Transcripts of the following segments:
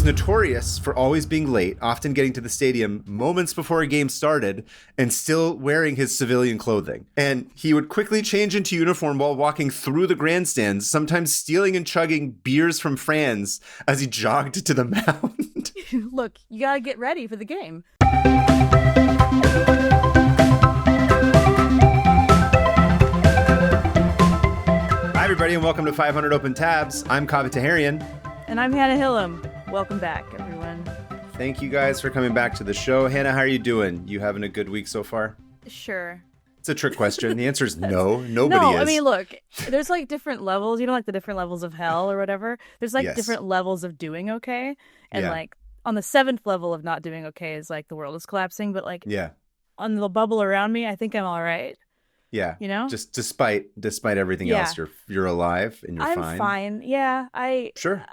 notorious for always being late, often getting to the stadium moments before a game started, and still wearing his civilian clothing. And he would quickly change into uniform while walking through the grandstands, sometimes stealing and chugging beers from fans as he jogged to the mound. Look, you gotta get ready for the game. Hi, everybody, and welcome to 500 Open Tabs. I'm Kaveh Taherian. And I'm Hannah Hillam. Welcome back, everyone. Thank you guys for coming back to the show. Hannah, how are you doing? You having a good week so far? Sure. It's a trick question. The answer is no. Nobody is. No, I mean, look, there's like different levels. You know, like the different levels of hell or whatever. There's like different levels of doing okay. And like on the 7th level of not doing okay is like the world is collapsing. But like on the bubble around me, I think I'm all right. Yeah. You know? Just despite everything else, you're alive and you're fine. I'm fine. Yeah. Sure.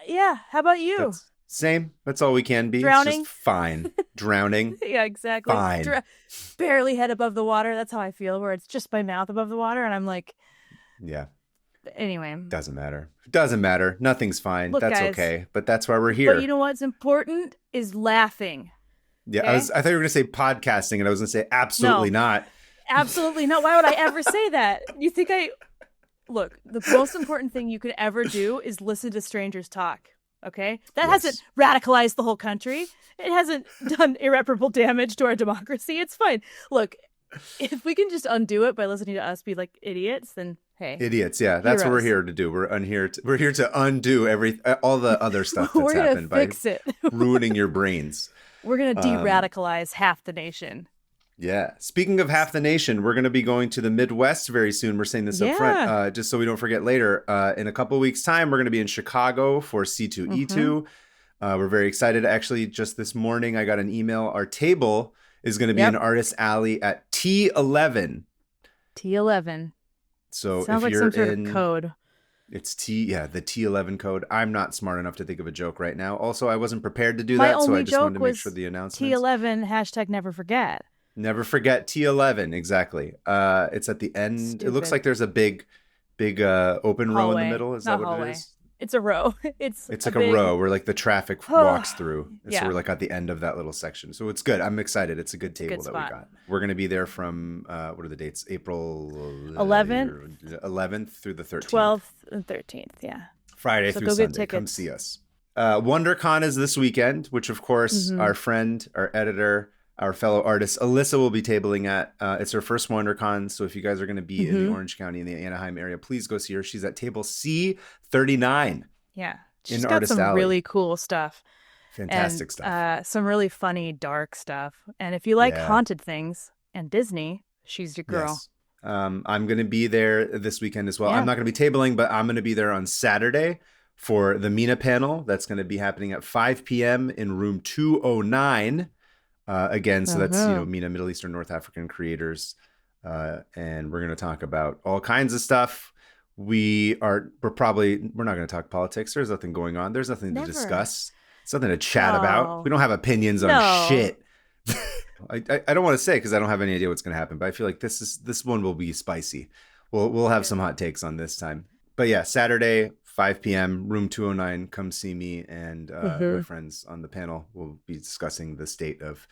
Yeah. How about you? Same. That's all we can be. Drowning. It's just fine. Drowning. Yeah, exactly. Fine. Barely head above the water. That's how I feel, where it's just my mouth above the water. And I'm like, yeah. Anyway. Doesn't matter. Nothing's fine. Look, that's guys, okay. But that's why we're here. But you know what's important is laughing. Yeah. Okay? I thought you were going to say podcasting, and I was going to say absolutely not. Absolutely not. Why would I ever say that? You think Look, the most important thing you could ever do is listen to strangers talk. Okay? That hasn't radicalized the whole country. It hasn't done irreparable damage to our democracy. It's fine. Look, if we can just undo it by listening to us be like idiots, then hey. Idiots, yeah. That's what we're here to do. We're here to undo all the other stuff that's happened by ruining your brains. We're going to de-radicalize half the nation. Yeah. Speaking of half the nation, we're going to be going to the Midwest very soon. We're saying this up front, just so we don't forget later. In a couple of weeks' time, we're going to be in Chicago for C2E2. We're very excited. Actually, just this morning, I got an email. Our table is going to be in Artist Alley at T11. T11. So sounds if like you're some sort of code. It's the T11 code. I'm not smart enough to think of a joke right now. Also, I wasn't prepared to do that, so I just wanted to make sure the announcement. T11 hashtag never forget. Never forget T11, exactly. It's at the end. Stupid. It looks like there's a big open row in the middle. Is that what it is? It's a row. It's like a row where like the traffic walks through. So we're like at the end of that little section. So it's good. I'm excited. It's a good table that we got. We're going to be there from, what are the dates? April 11th through the 13th. 12th and 13th, yeah. Friday through Sunday. Come see us. WonderCon is this weekend, which of course our friend, our editor, our fellow artist, Alyssa, will be tabling at. It's her first WonderCon, so if you guys are going to be in the Orange County, in the Anaheim area, please go see her. She's at table C39. Yeah. She's got some really cool stuff. Fantastic stuff. Some really funny, dark stuff. And if you like haunted things and Disney, she's your girl. Yes. I'm going to be there this weekend as well. I'm not going to be tabling, but I'm going to be there on Saturday for the Mina panel. That's going to be happening at 5 p.m. in room 209. Again, so that's, MENA, Middle Eastern, North African creators. And we're going to talk about all kinds of stuff. We're not going to talk politics. There's nothing going on. There's nothing to discuss. It's nothing to chat about. We don't have opinions on shit. I don't want to say because I don't have any idea what's going to happen, but I feel like this one will be spicy. We'll have some hot takes on this time. But yeah, Saturday, 5 p.m., room 209. Come see me and my friends on the panel. We'll be discussing the state of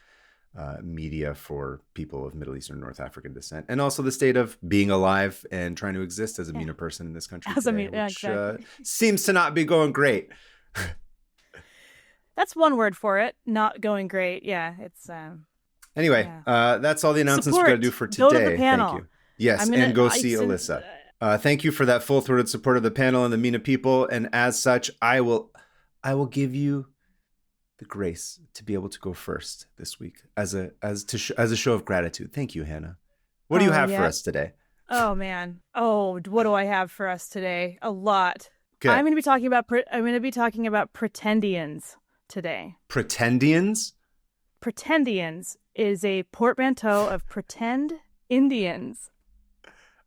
media for people of Middle Eastern, North African descent, and also the state of being alive and trying to exist as a MENA person in this country today, which seems to not be going great. That's one word for it. Not going great. Yeah, it's. Anyway, that's all the announcements we got to do for today. Go to the panel. Thank you. Yes, and go see Alyssa. Thank you for that full-throated support of the panel and the MENA people, and as such, I will give you the grace to be able to go first this week as a show of gratitude. Thank you, Hannah. What do you have for us today? Oh man. Oh, what do I have for us today? A lot. Okay. I'm going to be talking about Pretendians today. Pretendians? Pretendians is a portmanteau of pretend Indians.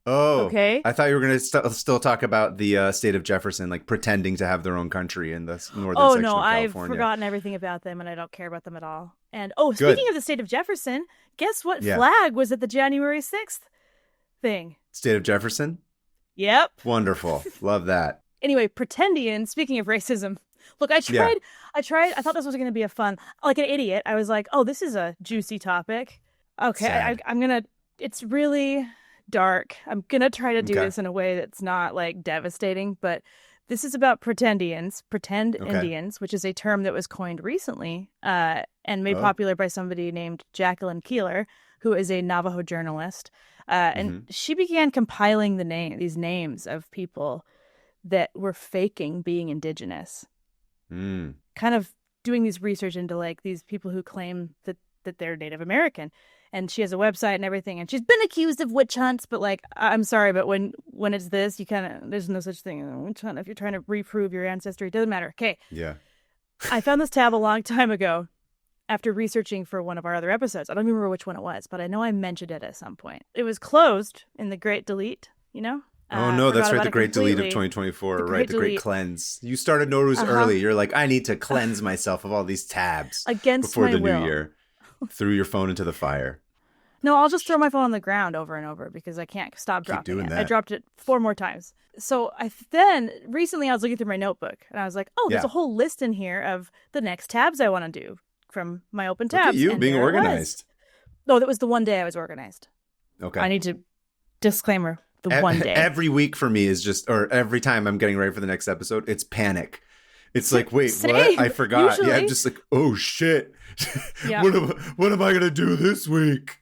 Oh, okay. I thought you were going to still talk about the state of Jefferson, like pretending to have their own country in the northern section of California. I've forgotten everything about them, and I don't care about them at all. And speaking of the state of Jefferson, guess what flag was at the January 6th thing? State of Jefferson? Yep. Wonderful. Love that. Anyway, Pretendians, speaking of racism, look, I I thought this was going to be a fun, like an idiot. I was like, oh, this is a juicy topic. Okay, it's really dark. I'm going to try to do this in a way that's not like devastating, but this is about Pretendians, which is a term that was coined recently and made popular by somebody named Jacqueline Keeler, who is a Navajo journalist. And she began compiling these names of people that were faking being indigenous. Kind of doing these research into like these people who claim that they're Native American. And she has a website and everything. And she's been accused of witch hunts, but like, I'm sorry, but when it's this, there's no such thing as a witch hunt. If you're trying to reprove your ancestry, it doesn't matter. Okay. Yeah. I found this tab a long time ago after researching for one of our other episodes. I don't remember which one it was, but I know I mentioned it at some point. It was closed in the Great Delete, you know? Oh, no, that's right. The Great Delete of 2024, right? The Great Cleanse. You started Nowruz early. You're like, I need to cleanse myself of all these tabs before the new year. Threw your phone into the fire. No, I'll just throw my phone on the ground over and over because I can't stop dropping it. I dropped it 4 more times. So then recently I was looking through my notebook and I was like, oh, there's a whole list in here of the next tabs I want to do from my open tabs. Look at you being organized. No, that was the one day I was organized. Okay. I need to disclaimer one day. Every week for me is just, or every time I'm getting ready for the next episode, it's panic. It's like, wait, Same. What? I forgot. Usually. Yeah, I'm just like, oh shit. What am I going to do this week?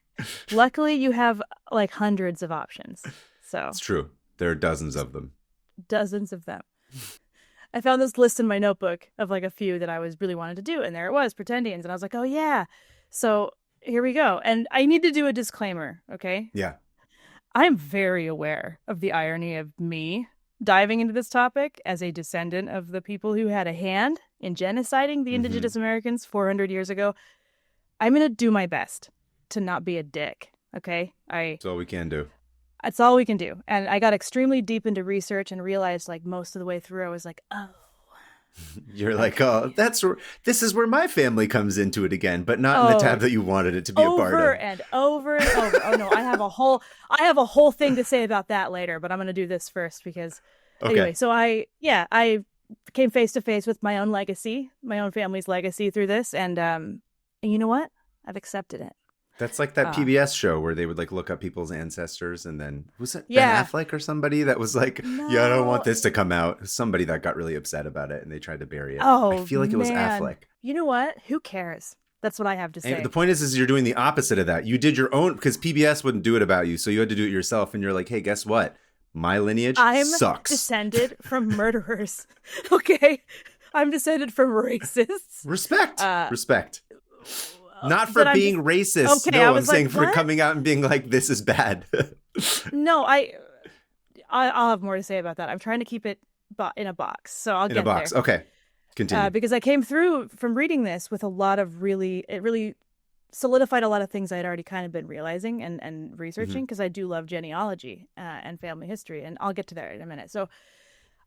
Luckily, you have like hundreds of options. So it's true. There are dozens of them. Dozens of them. I found this list in my notebook of like a few that I really wanted to do. And there it was, Pretendians. And I was like, oh yeah. So here we go. And I need to do a disclaimer. Okay. Yeah. I'm very aware of the irony of me diving into this topic as a descendant of the people who had a hand in genociding the indigenous Americans 400 years ago. I'm going to do my best to not be a dick. Okay. That's all we can do. That's all we can do. And I got extremely deep into research and realized like most of the way through, I was like, oh. You're like, oh, this is where my family comes into it again, but not in the tab that you wanted it to be a part of. Over and over and over. Oh no, I have a whole thing to say about that later, but I'm going to do this first because anyway, so I came face to face with my own legacy, my own family's legacy through this. And you know what? I've accepted it. That's like that PBS show where they would like look up people's ancestors and then was it Ben Affleck or somebody that was like, I don't want this to come out. Somebody that got really upset about it and they tried to bury it. Oh, I feel like it was Affleck. You know what? Who cares? That's what I have to say. And the point is you're doing the opposite of that. You did your own because PBS wouldn't do it about you. So you had to do it yourself. And you're like, hey, guess what? My lineage sucks. I'm descended from murderers. Okay. I'm descended from racists. Respect. Not for being racist. Okay, no, I'm saying for coming out and being like, this is bad. No, I'll have more to say about that. I'm trying to keep it in a box. So I'll get there. In a box. Okay. Continue. Because I came through from reading this with a lot of it really solidified a lot of things I'd already kind of been realizing and researching because I do love genealogy and family history. And I'll get to that in a minute. So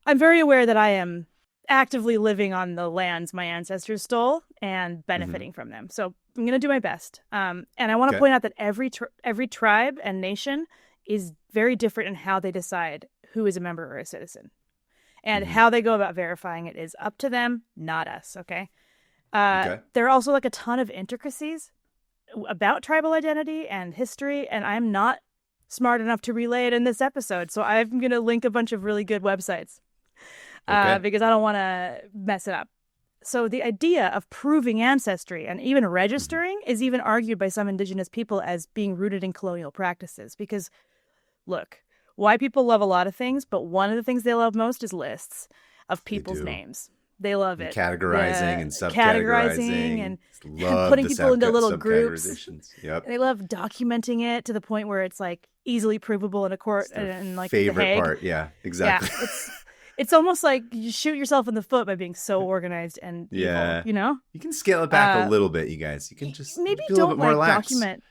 I'm very aware that I am actively living on the lands my ancestors stole and benefiting from them. So I'm going to do my best. And I want to point out that every tribe and nation is very different in how they decide who is a member or a citizen. And how they go about verifying it is up to them, not us, okay? There are also like a ton of intricacies about tribal identity and history, and I'm not smart enough to relay it in this episode. So I'm going to link a bunch of really good websites. Because I don't want to mess it up. So the idea of proving ancestry and even registering is even argued by some indigenous people as being rooted in colonial practices. Because, look, white people love a lot of things, but one of the things they love most is lists of people's names. They love it. Categorizing and subcategorizing. And putting people into little groups. Yep. They love documenting it to the point where it's like easily provable in a court and like favorite The Hague. Part. Yeah, exactly. Yeah, it's almost like you shoot yourself in the foot by being so organized and evil, you know? You can scale it back a little bit, you guys. You can just maybe do a little don't bit more like lax. document.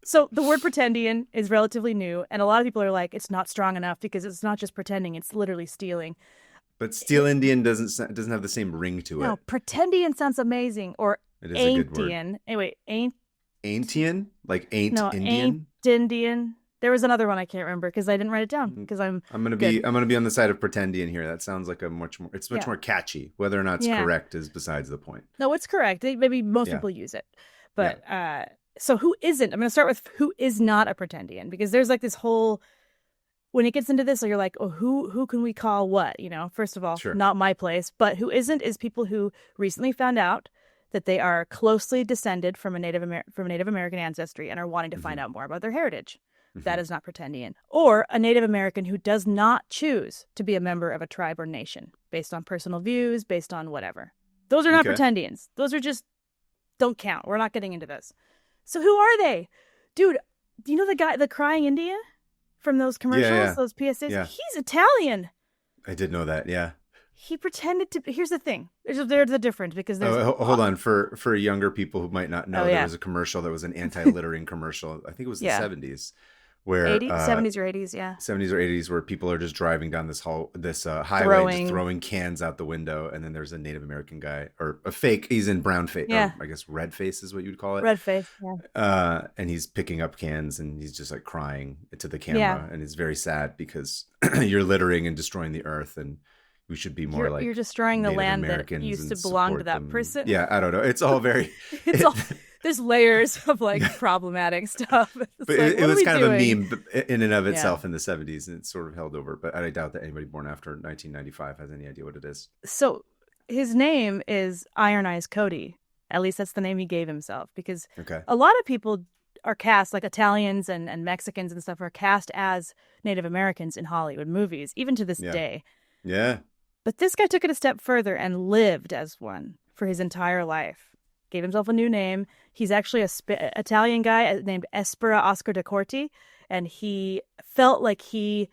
So the word pretendian is relatively new, and a lot of people are like, it's not strong enough because it's not just pretending; it's literally stealing. But Steel Indian doesn't have the same ring to it. No, pretendian sounds amazing, or it is a good word. Antian. Anyway, Aintian, like ain't no, Indian. Ain't Indian. There was another one I can't remember because I didn't write it down because I'm gonna good. be on the side of Pretendian here. That sounds like much more catchy. Whether or not it's correct is besides the point. No, it's correct. Maybe most people use it, but so who isn't? I'm gonna start with who is not a Pretendian, because there's like this whole, when it gets into this, so you're like, oh, who can we call what? You know, first of all, not my place. But who isn't is people who recently found out that they are closely descended from a Native American ancestry and are wanting to find out more about their heritage. That is not Pretendian. Or a Native American who does not choose to be a member of a tribe or nation based on personal views, based on whatever. Those are not Pretendians. Those are just, don't count. We're not getting into this. So who are they? Dude, do you know the guy, the crying Indian from those commercials, those PSAs? Yeah. He's Italian. I did know that, yeah. He pretended to. Here's the thing. There's a difference because there's. Hold on, for younger people who might not know, there was a commercial that was an anti-littering commercial. I think it was the 70s, where 70s or 80s, 70s or 80s, where people are just driving down this highway, just throwing cans out the window, and then there's a Native American guy, or a fake. He's in brown face, I guess red face is what you'd call it. Red face, and he's picking up cans, and he's just like crying to the camera, and it's very sad because you're littering and destroying the earth, and we should be more you're destroying the Native land Americans that used to belong to that them. person. Yeah, I don't know. It's all very. There's layers of like problematic stuff. But it was kind of a meme in and of itself in the 70s, and it's sort of held over. But I doubt that anybody born after 1995 has any idea what it is. So his name is Iron Eyes Cody. At least that's the name he gave himself, because a lot of people are cast, like Italians and Mexicans and stuff, are cast as Native Americans in Hollywood movies, even to this day. Yeah. But this guy took it a step further and lived as one for his entire life. Gave himself a new name. He's actually a Italian guy named Espera Oscar de Corti, and he felt like he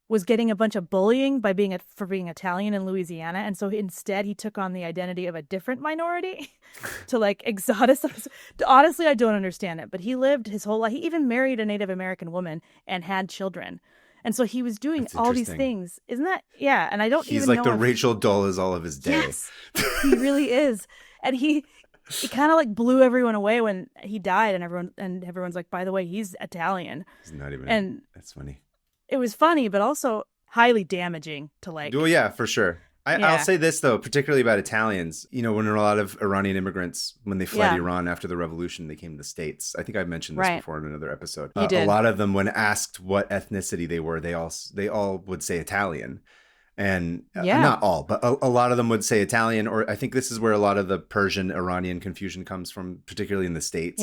was getting a bunch of bullying for being Italian in Louisiana, and so instead he took on the identity of a different minority to like exoticize. Honestly, I don't understand it, but he lived his whole life. He even married a Native American woman and had children. And so he was doing all these things. Isn't that? Yeah. And I don't even know. He's like the Rachel Dolezal all of his day. Yes, he really is. And he kind of like blew everyone away when he died, and everyone's like, by the way, he's Italian. He's not even. And that's funny. It was funny, but also highly damaging to like. Well, yeah, for sure. I'll say this, though, particularly about Italians. You know, when a lot of Iranian immigrants, when they fled Iran after the revolution, they came to the States. I think I've mentioned this before in another episode. You did. A lot of them, when asked what ethnicity they were, they all would say Italian. And not all, but a lot of them would say Italian. Or I think this is where a lot of the Persian-Iranian confusion comes from, particularly in the States,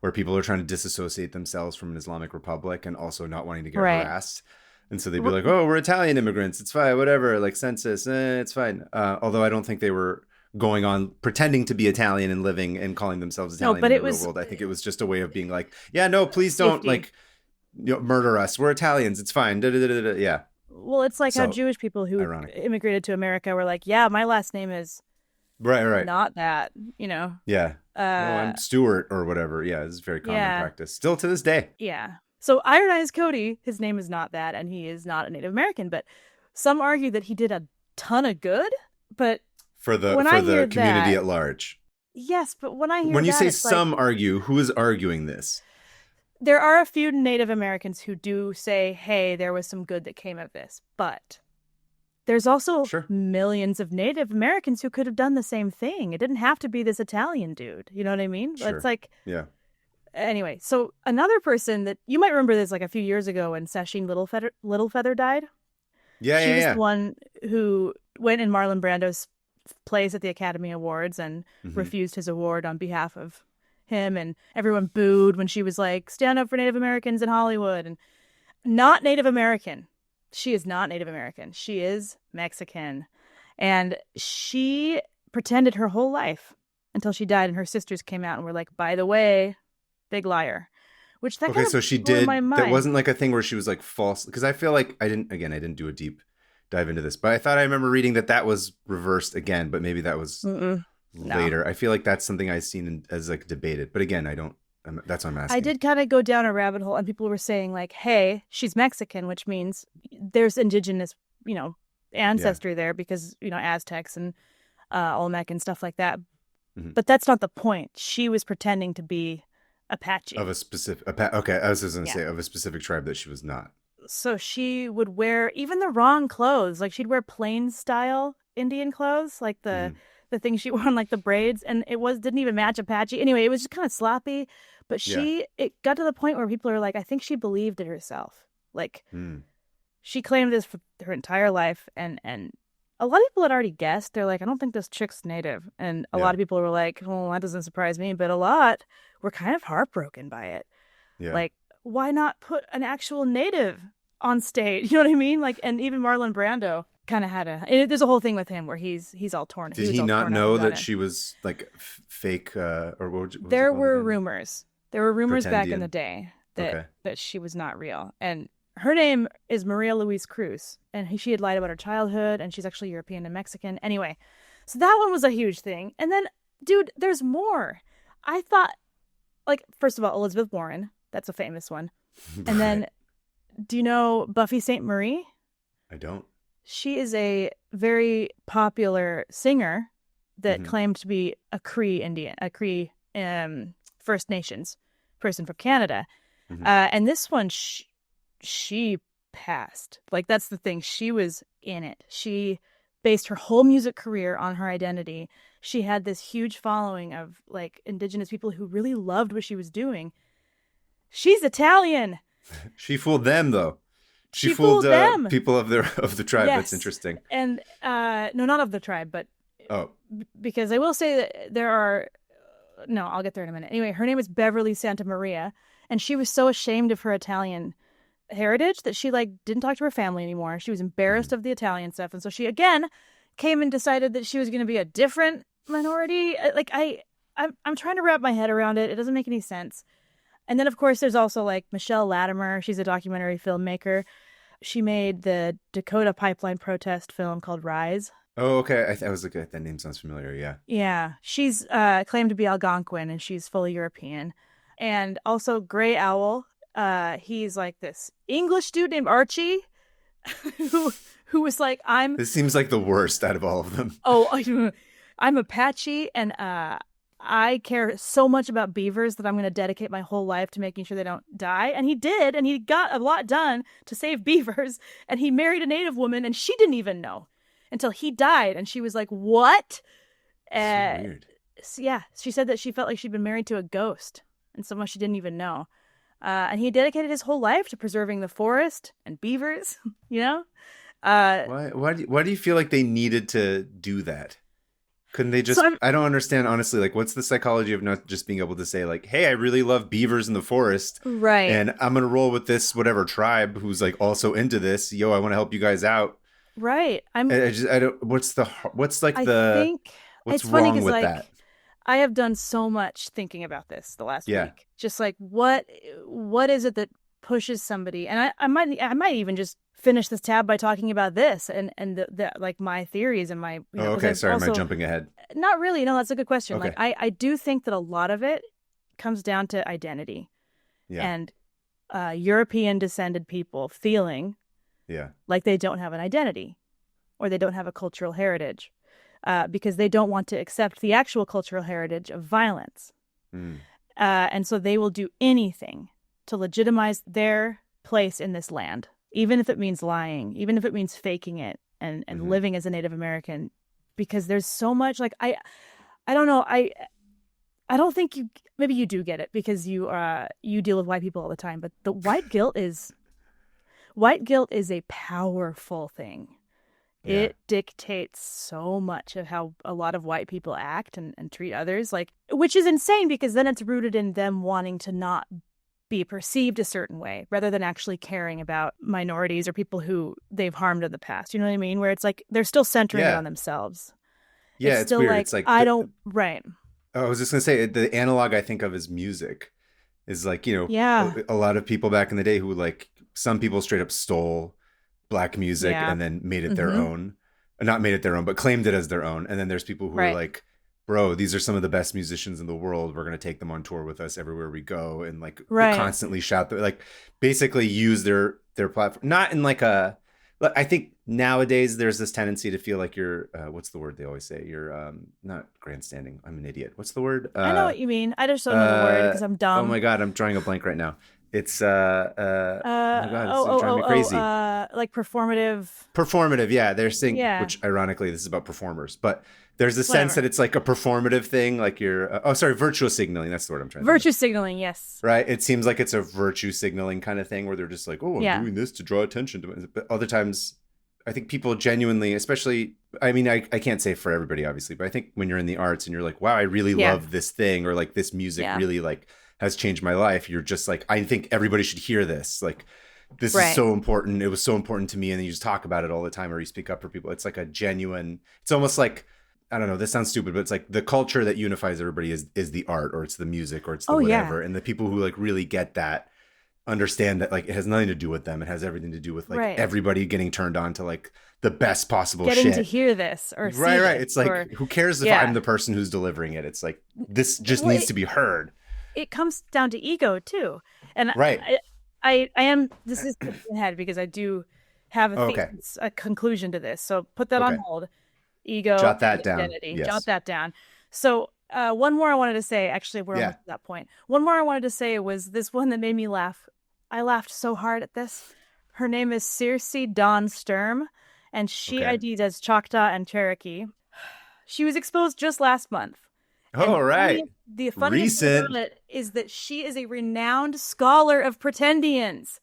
where people are trying to disassociate themselves from an Islamic republic and also not wanting to get harassed. And so they'd be like, oh, we're Italian immigrants. It's fine. Whatever. Like census. It's fine. Although I don't think they were going on pretending to be Italian and living and calling themselves Italian in the real world. I think it was just a way of being like, yeah, no, please don't murder us. We're Italians. It's fine. Yeah. Well, it's like how Jewish people who immigrated to America were like, yeah, my last name is not that, you know. Yeah. I'm Stewart or whatever. Yeah, this is very common practice. Still to this day. Yeah. So Iron Eyes Cody, his name is not that, and he is not a Native American, but some argue that he did a ton of good, but for the community at large. Yes, but when I hear when you say some argue, who is arguing this? There are a few Native Americans who do say, hey, there was some good that came of this, but there's also millions of Native Americans who could have done the same thing. It didn't have to be this Italian dude. You know what I mean? Sure. It's like, anyway, so another person that you might remember this like a few years ago when Sasheen Littlefeather died. She was the one who went in Marlon Brando's place at the Academy Awards and refused his award on behalf of him, and everyone booed when she was like, stand up for Native Americans in Hollywood. And not Native American. She is not Native American. She is Mexican. And she pretended her whole life until she died, and her sisters came out and were like, by the way, big liar. Which that kind of so she blew did. My mind. That wasn't like a thing where she was like false, because I feel like I didn't do a deep dive into this, but I thought I remember reading that was reversed again, but maybe that was later. No. I feel like that's something I've seen as like debated, but again, that's what I'm asking. I did kind of go down a rabbit hole, and people were saying like, hey, she's Mexican, which means there's indigenous, ancestry there because, Aztecs and Olmec and stuff like that. But that's not the point. She was pretending to be Apache. Of a specific, okay, I was just going to Yeah. say of a specific tribe that she was not. So she would wear even the wrong clothes. Like she'd wear plain style Indian clothes, like Hmm. the thing she wore on like the braids, and didn't even match Apache. Anyway, it was just kind of sloppy. But Yeah. it got to the point where people are like, I think she believed it herself. Like Mm. she claimed this for her entire life, and a lot of people had already guessed. They're like, I don't think this chick's native, and a lot Yeah. of people were like, well, that doesn't surprise me. But a lot were kind of heartbroken by it. Yeah. Like, why not put an actual native on stage? You know what I mean? Like, and even Marlon Brando kind of had there's a whole thing with him where he's all torn. Did he all not torn up know about that it. she was like fake, or what was it There called were again? rumors. There were rumors back in the Pretendian. day Okay. that she was not real, and her name is Maria Louise Cruz, and she had lied about her childhood, and she's actually European and Mexican. Anyway, so that one was a huge thing. And then, dude, there's more. I thought, like, first of all, Elizabeth Warren, that's a famous one. And then, do you know Buffy St. Marie? I don't. She is a very popular singer that Mhm. claimed to be a Cree Indian, a Cree First Nations person from Canada. Mhm. And this one, she passed. Like, that's the thing. She was in it. She based her whole music career on her identity. She had this huge following of like Indigenous people who really loved what she was doing. She's Italian. She fooled them though. She fooled them. People of the tribe. Yes. That's interesting. And no, not of the tribe, but Oh, because I will say that there are. No, I'll get there in a minute. Anyway, her name is Beverly Santa Maria, and she was so ashamed of her Italian heritage that she like didn't talk to her family anymore. She was embarrassed of the Italian stuff, and so she again came and decided that she was going to be a different minority. Like I'm trying to wrap my head around it. It doesn't make any sense. And then of course there's also like Michelle Latimer. She's a documentary filmmaker. She made the Dakota pipeline protest film called Rise. oh, okay. I was like, that name sounds familiar. Yeah. Yeah, she's claimed to be Algonquin, and she's fully European. And also Gray Owl. He's like this English dude named Archie, who was like, This seems like the worst out of all of them. I'm Apache, and I care so much about beavers that I'm going to dedicate my whole life to making sure they don't die. And he did, and he got a lot done to save beavers. And he married a native woman, and she didn't even know until he died, and she was like, "What?" So weird. So yeah, she said that she felt like she'd been married to a ghost, and someone she didn't even know. And he dedicated his whole life to preserving the forest and beavers. You know, Why do you feel like they needed to do that? Couldn't they just? I don't understand honestly. Like, what's the psychology of not just being able to say like, "Hey, I really love beavers in the forest, right?" And I'm gonna roll with this whatever tribe who's like also into this. Yo, I want to help you guys out. Right. I don't. What's like I the? think What's it's funny wrong because with like that? I have done so much thinking about this the last Yeah. week. Just like what is it that pushes somebody? And I might even just finish this tab by talking about this and the like my theories and my Oh, okay. Sorry, am I jumping ahead? Not really. No, that's a good question. Okay. Like I do think that a lot of it comes down to identity. Yeah. And European descended people feeling like they don't have an identity or they don't have a cultural heritage because they don't want to accept the actual cultural heritage of violence. And so they will do anything to legitimize their place in this land, even if it means lying, even if it means faking it and living as a Native American, because there's so much like I don't know. I don't think maybe you do get it because you deal with white people all the time, but the white guilt is a powerful thing. Yeah. It dictates so much of how a lot of white people act and treat others, like, which is insane because then it's rooted in them wanting to not be perceived a certain way rather than actually caring about minorities or people who they've harmed in the past. You know what I mean? Where it's like they're still centering it on themselves. Yeah, it's still weird. Like, it's like right. I was just gonna say the analog I think of is music is like, you know, yeah. a lot of people back in the day who like some people straight up stole black music and then made it their own. Not made it their own, but claimed it as their own. And then there's people who are like, bro, these are some of the best musicians in the world. We're going to take them on tour with us everywhere we go. And like constantly shout, like basically use their platform, not in like But I think nowadays there's this tendency to feel like you're, what's the word they always say? You're not grandstanding. I'm an idiot. What's the word? I know what you mean. I just don't know the word because I'm dumb. Oh my God, I'm drawing a blank right now. It's oh my God, it's driving me crazy. Like performative. Performative, yeah. They're saying, Yeah. which ironically, this is about performers, but there's a sense Whatever. that it's like a performative thing, like you're, virtue signaling. That's the word I'm trying to Virtue signaling, yes. Right? It seems like it's a virtue signaling kind of thing where they're just like, oh, I'm doing this to draw attention to it. But other times, I think people genuinely, especially, I mean, I can't say for everybody, obviously, but I think when you're in the arts and you're like, wow, I really love this thing, or like this music really like has changed my life. You're just like, I think everybody should hear this. Like, this is so important. It was so important to me. And then you just talk about it all the time, or you speak up for people. It's like a genuine, it's almost like, I don't know, this sounds stupid, but it's like the culture that unifies everybody is the art, or it's the music, or it's the whatever. And the people who like really get that understand that like it has nothing to do with them. It has everything to do with like everybody getting turned on to like the best possible getting shit. To hear this or see right. This, it's like, who cares if I'm the person who's delivering it? It's like, this just needs to be heard. It comes down to ego too. And I am, this is in my head because I do have a conclusion to this. So put that on hold. Ego, jot that down. Identity. Yes. Jot that down. So one more I wanted to say, actually, we're almost at that point. One more I wanted to say was this one that made me laugh. I laughed so hard at this. Her name is Circe Dawn Sturm, and she ID'd as Choctaw and Cherokee. She was exposed just last month. Oh, right. The funniest thing about it is that she is a renowned scholar of Pretendians.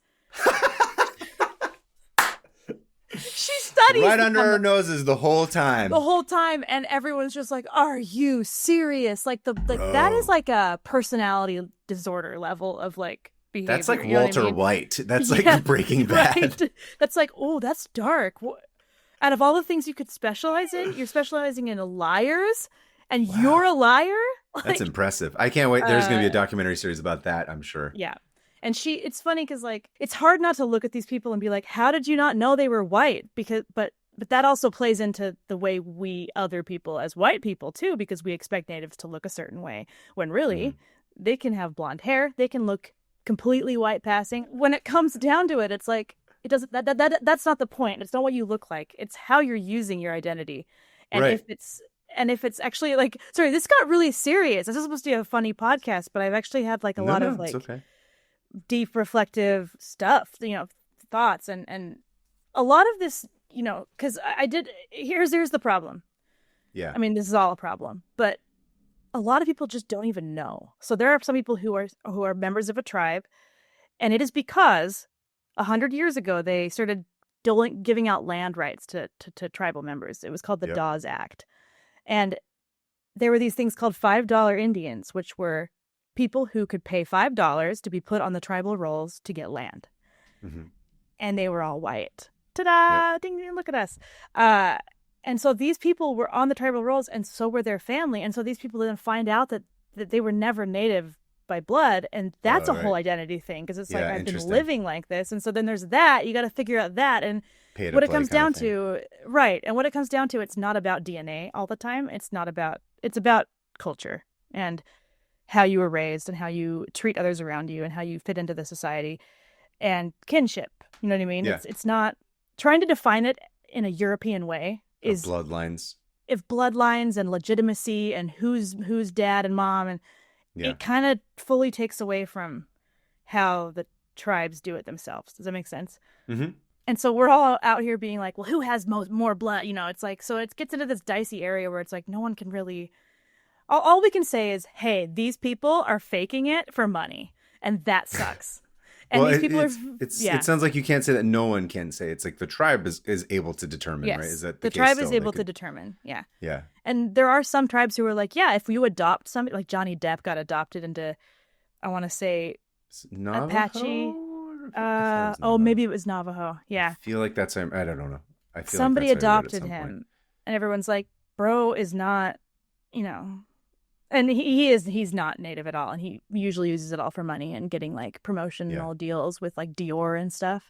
She studies right under our noses the whole time. And everyone's just like, "Are you serious?" Like that is like a personality disorder level of like behavior. That's like Walter White. That's like Breaking Bad. Right? That's like, oh, that's dark. Out of all the things you could specialize in, you're specializing in liars, and you're a liar. Like, that's impressive. I can't wait. There's going to be a documentary series about that, I'm sure. Yeah. And it's funny because like it's hard not to look at these people and be like, how did you not know they were white? But that also plays into the way we other people as white people too, because we expect natives to look a certain way when really they can have blonde hair, they can look completely white passing. When it comes down to it, it's like it doesn't that's not the point. It's not what you look like. It's how you're using your identity. And if it's actually like, sorry, this got really serious. This is supposed to be a funny podcast, but I've actually had like a lot of like deep reflective stuff, thoughts and a lot of this, because I did, here's the problem. Yeah. I mean, this is all a problem, but a lot of people just don't even know. So there are some people who are members of a tribe, and it is because 100 years ago, they started giving out land rights to tribal members. It was called the Dawes Act. And there were these things called $5 Indians, which were people who could pay $5 to be put on the tribal rolls to get land. Mm-hmm. And they were all white. Ta-da! Yep. Ding, ding, look at us. And so these people were on the tribal rolls, and so were their family. And so these people didn't find out that they were never native by blood. And that's a whole identity thing, because it's like, I've been living like this. And so then there's that. You got to figure out that. And what it comes down to, and what it comes down to, it's not about DNA all the time. It's about culture and how you were raised and how you treat others around you and how you fit into the society and kinship. You know what I mean? Yeah. It's not trying to define it in a European way. Is bloodlines. If bloodlines and legitimacy and who's dad and mom, and it kind of fully takes away from how the tribes do it themselves. Does that make sense? Mm-hmm. And so we're all out here being like, well, who has more blood? It's like, so it gets into this dicey area where it's like no one can really. All we can say is, hey, these people are faking it for money, and that sucks. And these people it sounds like you can't say that. No one can say. It's like the tribe is able to determine, right? Is that the tribe is able to determine? Yeah. Yeah. And there are some tribes who are like, yeah, if you adopt somebody, like Johnny Depp got adopted into, I want to say, Navajo? Apache. Maybe it was Navajo. Yeah. I feel like that's, I don't know. I feel somebody like adopted him, and everyone's like, bro is not, And he's not native at all, and he usually uses it all for money and getting like promotional deals with like Dior and stuff.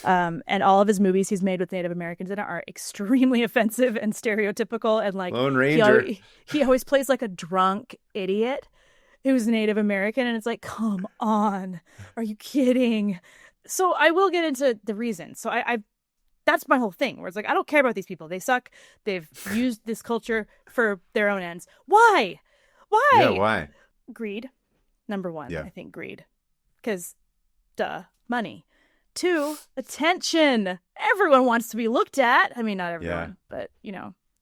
And all of his movies he's made with Native Americans in it are extremely offensive and stereotypical, and like Lone Ranger. He always plays like a drunk idiot who's Native American, and it's like, come on, are you kidding? So I will get into the reason. So that's my whole thing, where it's like, I don't care about these people. They suck. They've used this culture for their own ends. Why? Yeah, why? Greed. Number one, Yeah. I think greed. Because, duh, money. 2, attention. Everyone wants to be looked at. I mean, not everyone, but,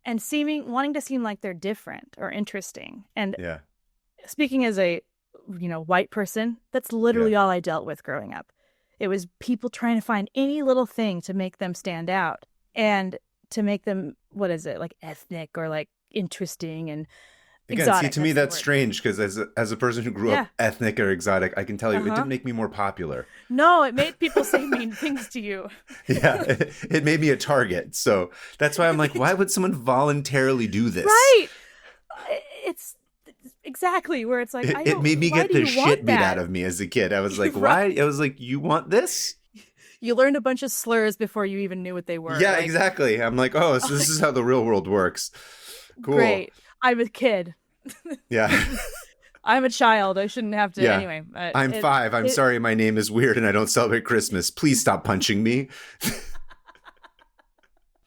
and wanting to seem like they're different or interesting. And speaking as a, white person, that's literally all I dealt with growing up. It was people trying to find any little thing to make them stand out and to make them, like ethnic or like interesting and exotic. See, to me, that's strange because as a person who grew up ethnic or exotic, I can tell you it didn't make me more popular. No, it made people say mean things to you. Yeah, it made me a target. So that's why I'm like, why would someone voluntarily do this? Right. It's exactly where it's like, it made me get the shit beat out of me as a kid. I was like, why? I was like, you want this? You learned a bunch of slurs before you even knew what they were. Yeah, exactly. I'm like, oh, so this is how the real world works. Cool. Great. I'm a kid. Yeah. I'm a child. I shouldn't have to. Anyway. I'm 5. I'm sorry my name is weird and I don't celebrate Christmas. Please stop punching me.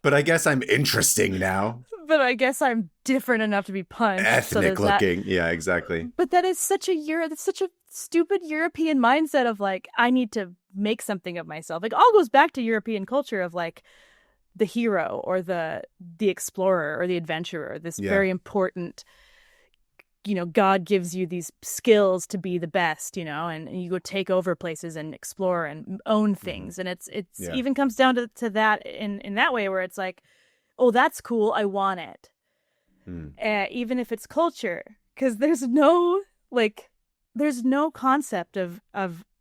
But I guess I'm interesting now. But I guess I'm different enough to be punched. Ethnic looking. Yeah, exactly. But that's such a stupid European mindset of like, I need to make something of myself. Like, all goes back to European culture of like the hero or the explorer or the adventurer. This very important, God gives you these skills to be the best, and you go take over places and explore and own things. And it's even comes down to that in that way where it's like, oh, that's cool. I want it. Even if it's culture, because there's no concept of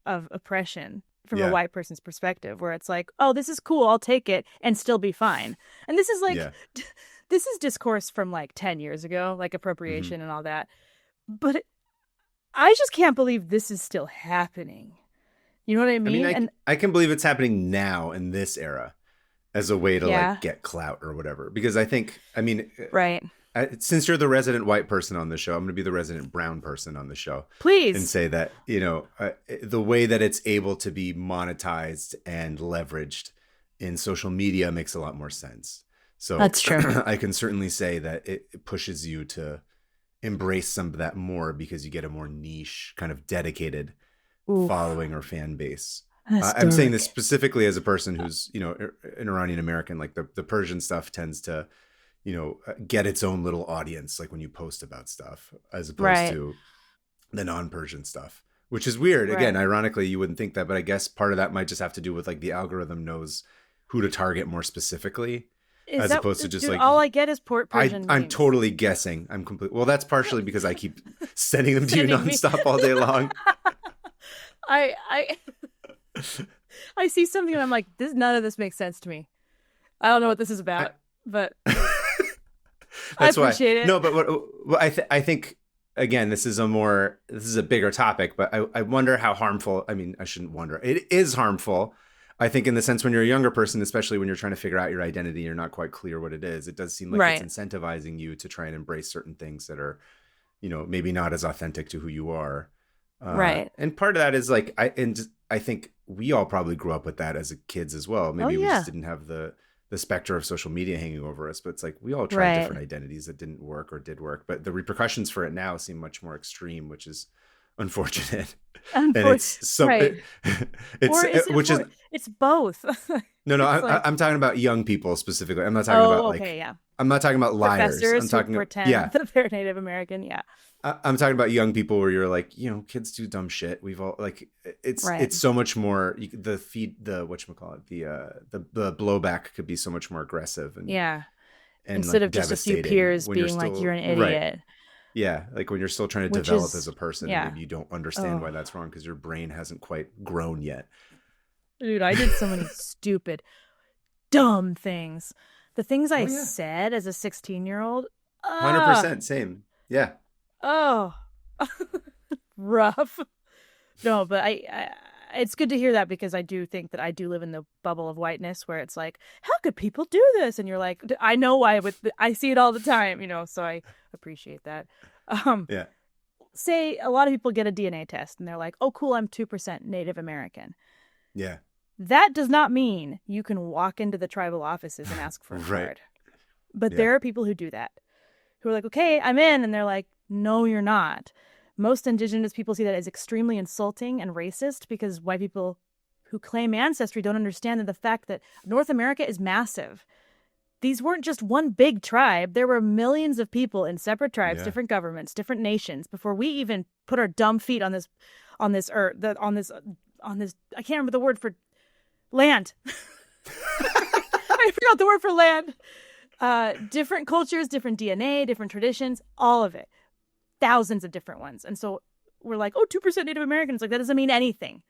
oppression from a white person's perspective, where it's like, oh, this is cool. I'll take it and still be fine. And this is like, this is discourse from like 10 years ago, like appropriation and all that. But I just can't believe this is still happening. You know what I mean? I can believe it's happening now in this era as a way to like get clout or whatever. Because right. Since you're the resident white person on the show, I'm going to be the resident brown person on the show. Please. And say that, the way that it's able to be monetized and leveraged in social media makes a lot more sense. So that's true. I can certainly say that it pushes you to embrace some of that more because you get a more niche kind of dedicated following or fan base. I'm saying this specifically as a person who's, an Iranian American. Like the Persian stuff tends to, get its own little audience, like when you post about stuff, as opposed to the non-Persian stuff, which is weird. Right. Again, ironically, you wouldn't think that, but I guess part of that might just have to do with like the algorithm knows who to target more specifically. As opposed to just like all I get is Persian. I'm totally guessing. I'm completely. Well, that's partially because I keep sending them to you nonstop all day long. I see something and I'm like, none of this makes sense to me. I don't know what this is about, but I appreciate it. No, but I think again, this is a bigger topic, but I wonder how harmful. I mean, I shouldn't wonder. It is harmful. I think in the sense when you're a younger person, especially when you're trying to figure out your identity, you're not quite clear what it is. It does seem like it's incentivizing you to try and embrace certain things that are, maybe not as authentic to who you are. Right. And part of that is like, I think we all probably grew up with that as kids as well. Maybe we just didn't have the specter of social media hanging over us, but it's like we all tried different identities that didn't work or did work. But the repercussions for it now seem much more extreme, which is unfortunate. And it's it's both. No, I'm talking about young people specifically. I'm not talking about I'm not talking about liars. Professors who pretend that they're Native American. Yeah. I'm talking about young people where you're like, kids do dumb shit. We've all like, it's so much more. The whatchamacallit, the blowback could be so much more aggressive and instead of just a few peers being like, you're an idiot. Right. Yeah, like when you're still trying to develop as a person, and you don't understand why that's wrong because your brain hasn't quite grown yet. Dude, I did so many stupid, dumb things. The things I said as a 16-year-old. 100%, same. Yeah. Oh, rough. No, but it's good to hear that because I do think that I do live in the bubble of whiteness where it's like, how could people do this? And you're like, I know why. I see it all the time, so I appreciate that. Say a lot of people get a DNA test and they're like, oh, cool, I'm 2% Native American. Yeah. That does not mean you can walk into the tribal offices and ask for a card. But there are people who do that, who are like, okay, I'm in. And they're like, no, you're not. Most indigenous people see that as extremely insulting and racist because white people who claim ancestry don't understand the fact that North America is massive. These weren't just one big tribe. There were millions of people in separate tribes, different governments, different nations before we even put our dumb feet on this earth, on this, I can't remember the word for land. I forgot the word for land. Different cultures, different DNA, different traditions, all of it. Thousands of different ones. And so we're like, oh, 2% Native Americans. Like, that doesn't mean anything.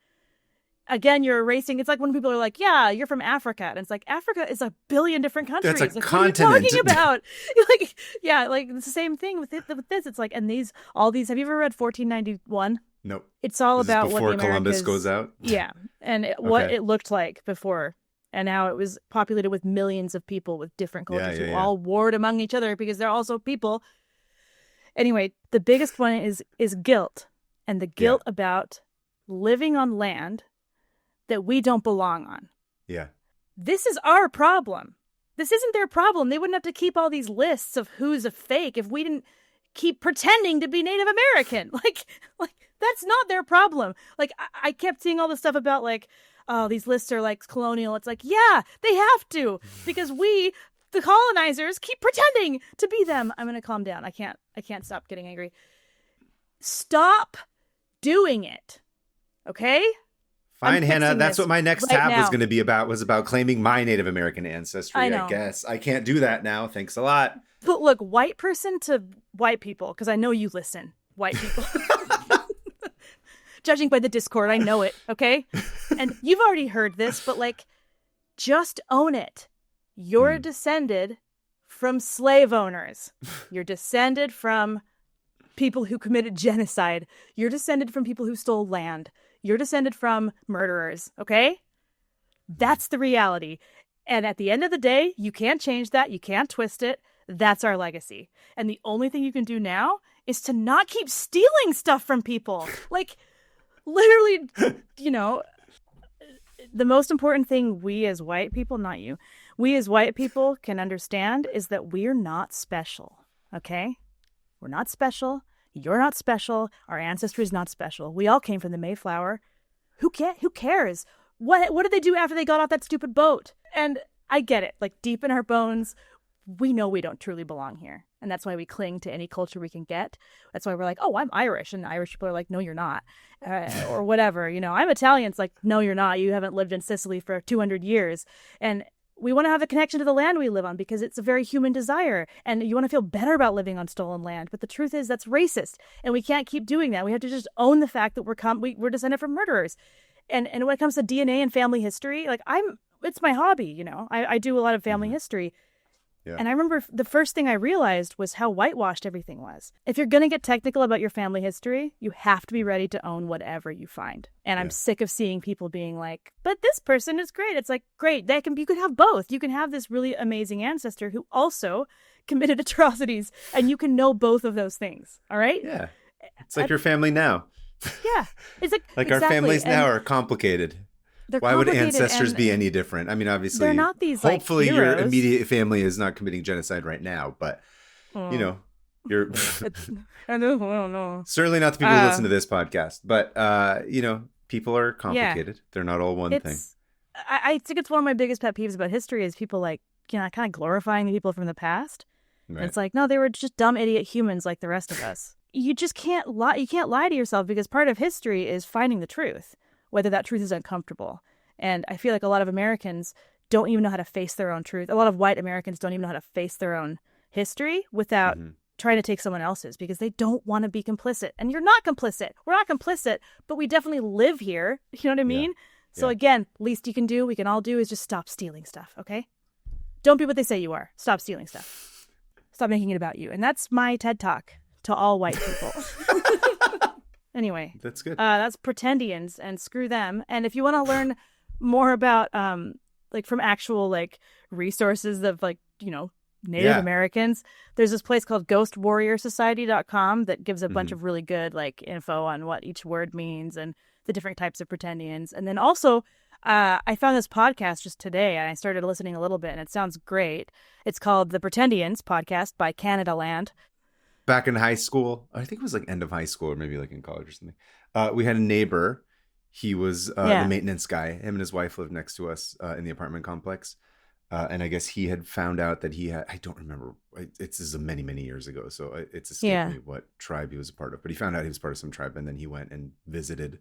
Again, you're erasing. It's like when people are like, yeah, you're from Africa. And it's like, Africa is a billion different countries. That's a like, continent. What are you talking about? Like, yeah, like it's the same thing with this. It's like, and all these, have you ever read 1491? Nope. It's all about before what the Columbus Americas, goes out. Yeah. And what it looked like before. And how it was populated with millions of people with different cultures who all warred among each other because they're also people. Anyway, the biggest one is guilt. And the guilt about living on land that we don't belong on. Yeah. This is our problem. This isn't their problem. They wouldn't have to keep all these lists of who's a fake if we didn't keep pretending to be Native American. Like that's not their problem. Like I kept seeing all this stuff about like, oh, these lists are like colonial. It's like, yeah, they have to because we, the colonizers, keep pretending to be them. I'm going to calm down. I can't stop getting angry. Stop doing it. Okay? Fine, Hannah. That's what my next tab was going to be about, was about claiming my Native American ancestry, I guess. I can't do that now. Thanks a lot. But look, white person to white people, because I know you listen, white people. Judging by the Discord, I know it, okay? And you've already heard this, but like, just own it. You're descended from slave owners. You're descended from people who committed genocide. You're descended from people who stole land. You're descended from murderers, okay? That's the reality. And at the end of the day, you can't change that. You can't twist it. That's our legacy. And the only thing you can do now is to not keep stealing stuff from people. Like, literally, you know, the most important thing we as white people, not you, we as white people can understand is that we're not special, okay? We're not special. You're not special. Our ancestry is not special. We all came from the Mayflower. Who cares? What did they do after they got off that stupid boat? And I get it. Like, deep in our bones, we know we don't truly belong here. And that's why we cling to any culture we can get. That's why we're like, oh, I'm Irish. And Irish people are like, no, you're not. Or whatever. You know, I'm Italian. It's like, no, you're not. You haven't lived in Sicily for 200 years. And we want to have a connection to the land we live on because it's a very human desire. And you want to feel better about living on stolen land. But the truth is that's racist. And we can't keep doing that. We have to just own the fact that we're descended from murderers. And when it comes to DNA and family history, like it's my hobby, you know. I do a lot of family history. Yeah. And I remember the first thing I realized was how whitewashed everything was. If you're going to get technical about your family history, you have to be ready to own whatever you find. And I'm sick of seeing people being like, but this person is great. It's like, great. You can have both. You can have this really amazing ancestor who also committed atrocities, and you can know both of those things. All right? Yeah. It's like your family now. Yeah. It's like exactly. Our families now are complicated. Why would ancestors be any different? I mean, obviously, they're not these. Hopefully, like, your immediate family is not committing genocide right now, but you know, you're. I don't know. Certainly not the people who listen to this podcast, but you know, people are complicated. They're not all one thing. I think it's one of my biggest pet peeves about history is people like, you know, kind of glorifying the people from the past. Right. And it's like, no, they were just dumb idiot humans like the rest of us. You just can't lie. You can't lie to yourself because part of history is finding the truth, whether that truth is uncomfortable. And I feel like a lot of Americans don't even know how to face their own truth. A lot of white Americans don't even know how to face their own history without trying to take someone else's because they don't want to be complicit. And you're not complicit. We're not complicit, but we definitely live here. You know what I mean? Yeah. So again, least you can do, we can all do is just stop stealing stuff, okay? Don't be what they say you are. Stop stealing stuff. Stop making it about you. And that's my TED Talk to all white people. Anyway. That's good. That's Pretendians, and screw them. And if you want to learn more about like from actual like resources of like, you know, Native Americans, there's this place called ghostwarriorsociety.com that gives a bunch of really good like info on what each word means and the different types of Pretendians. And then also I found this podcast just today, and I started listening a little bit, and it sounds great. It's called the Pretendians podcast by Canada Land. Back in high school, I think it was like end of high school or maybe like in college or something. We had a neighbor. He was the maintenance guy. Him and his wife lived next to us in the apartment complex. And I guess he had found out that he had, I don't remember, this is many, many years ago. So it's escaped me what tribe he was a part of. But he found out he was part of some tribe. And then he went and visited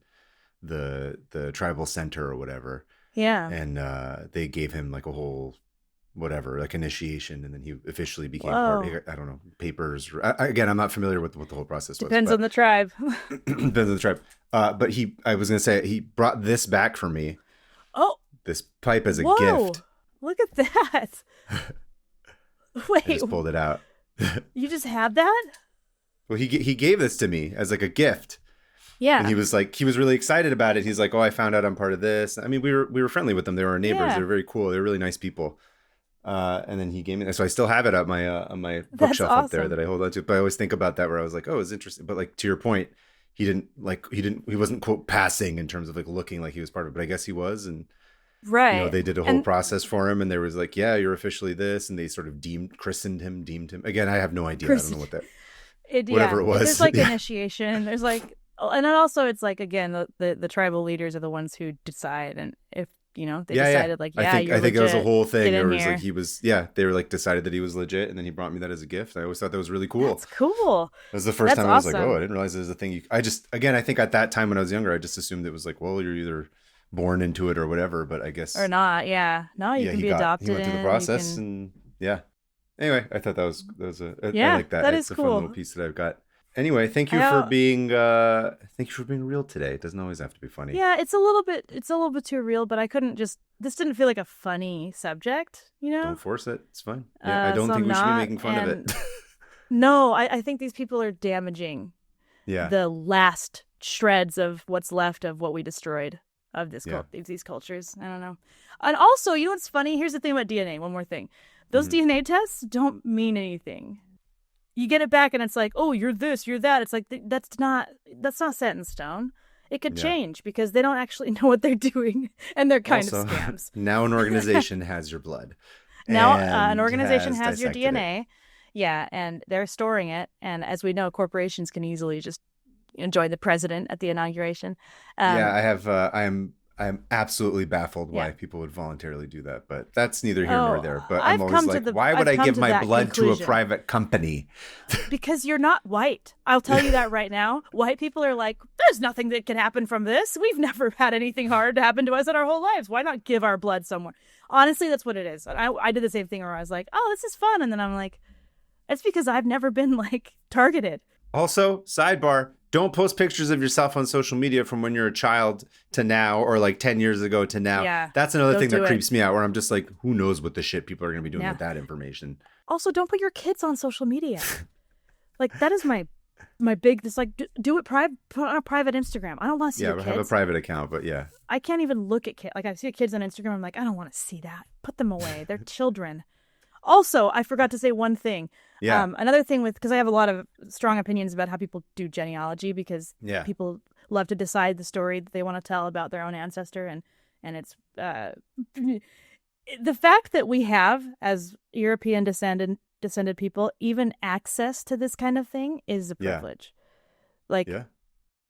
the tribal center or whatever. Yeah. And they gave him like a whole whatever, like initiation. And then he officially became part, I don't know, papers. Again, I'm not familiar with what the whole process was. Depends on the tribe. Depends on the tribe. But I was going to say, he brought this back for me. Oh. This pipe as a gift. Look at that. Wait. I just pulled it out. You just had that? Well, he gave this to me as like a gift. Yeah. And he was really excited about it. He's like, "Oh, I found out I'm part of this." I mean, we were friendly with them. They were our neighbors. Yeah. They were very cool. They were really nice people. And then he gave me this. So I still have it on my bookshelf up there that I hold on to. But I always think about that where I was like, "Oh, it's interesting." But like to your point, he wasn't quote passing in terms of like looking like he was part of it. But I guess he was, and right. You know, they did a whole process for him, and there was like, "Yeah, you're officially this," and they sort of deemed him. Again, I have no idea. I don't know what that. Whatever it was. There's like initiation. There's like, and then also it's like, again, the tribal leaders are the ones who decide, and if they decided like, I think legit, that was a whole thing. There was like they were like decided that he was legit, and then he brought me that as a gift. I always thought that was really cool. That's cool. It was the first time I was like, oh, I didn't realize there's a thing. I think at that time when I was younger, I just assumed it was like, well, you're either born into it or whatever, but I guess or not. Yeah, no, you can be adopted. He went through the process, and Anyway, I thought that was I like that. That it's is a cool. fun little piece that I've got. Anyway, thank you for being real today. It doesn't always have to be funny. Yeah, it's a little bit too real, but I couldn't this didn't feel like a funny subject, Don't force it. It's fine. Yeah, I don't think we should be making fun of it. No, I think these people are damaging the last shreds of what's left of what we destroyed of these cultures. I don't know. And also, you know what's funny? Here's the thing about DNA. One more thing. Those DNA tests don't mean anything. You get it back and it's like, oh, you're this, you're that. It's like, that's not set in stone. It could change because they don't actually know what they're doing, and they're kind of scams. Now an organization has your blood. Now an organization has your DNA. Yeah, and they're storing it. And as we know, corporations can easily just join the president at the inauguration. I am absolutely baffled why people would voluntarily do that, but that's neither here nor there. But I'm always like, why would I give my blood to a private company? Because you're not white. I'll tell you that right now. White people are like, there's nothing that can happen from this. We've never had anything hard to happen to us in our whole lives. Why not give our blood somewhere? Honestly, that's what it is. I did the same thing where I was like, oh, this is fun. And then I'm like, it's because I've never been like targeted. Also, sidebar, don't post pictures of yourself on social media from when you're a child to now, or like 10 years ago to now. Yeah, that's another thing that creeps me out, where I'm just like, who knows what the shit people are going to be doing with that information. Also, don't put your kids on social media. Like, that is my big, it's like, do it put on a private Instagram. I don't want to see your kids. Yeah, have a private account, but I can't even look at kids. Like, I see kids on Instagram, I'm like, I don't want to see that. Put them away. They're children. Also, I forgot to say one thing. Yeah. Another thing because I have a lot of strong opinions about how people do genealogy, because people love to decide the story that they want to tell about their own ancestor, and it's the fact that we have, as European descended people, even access to this kind of thing is a privilege. The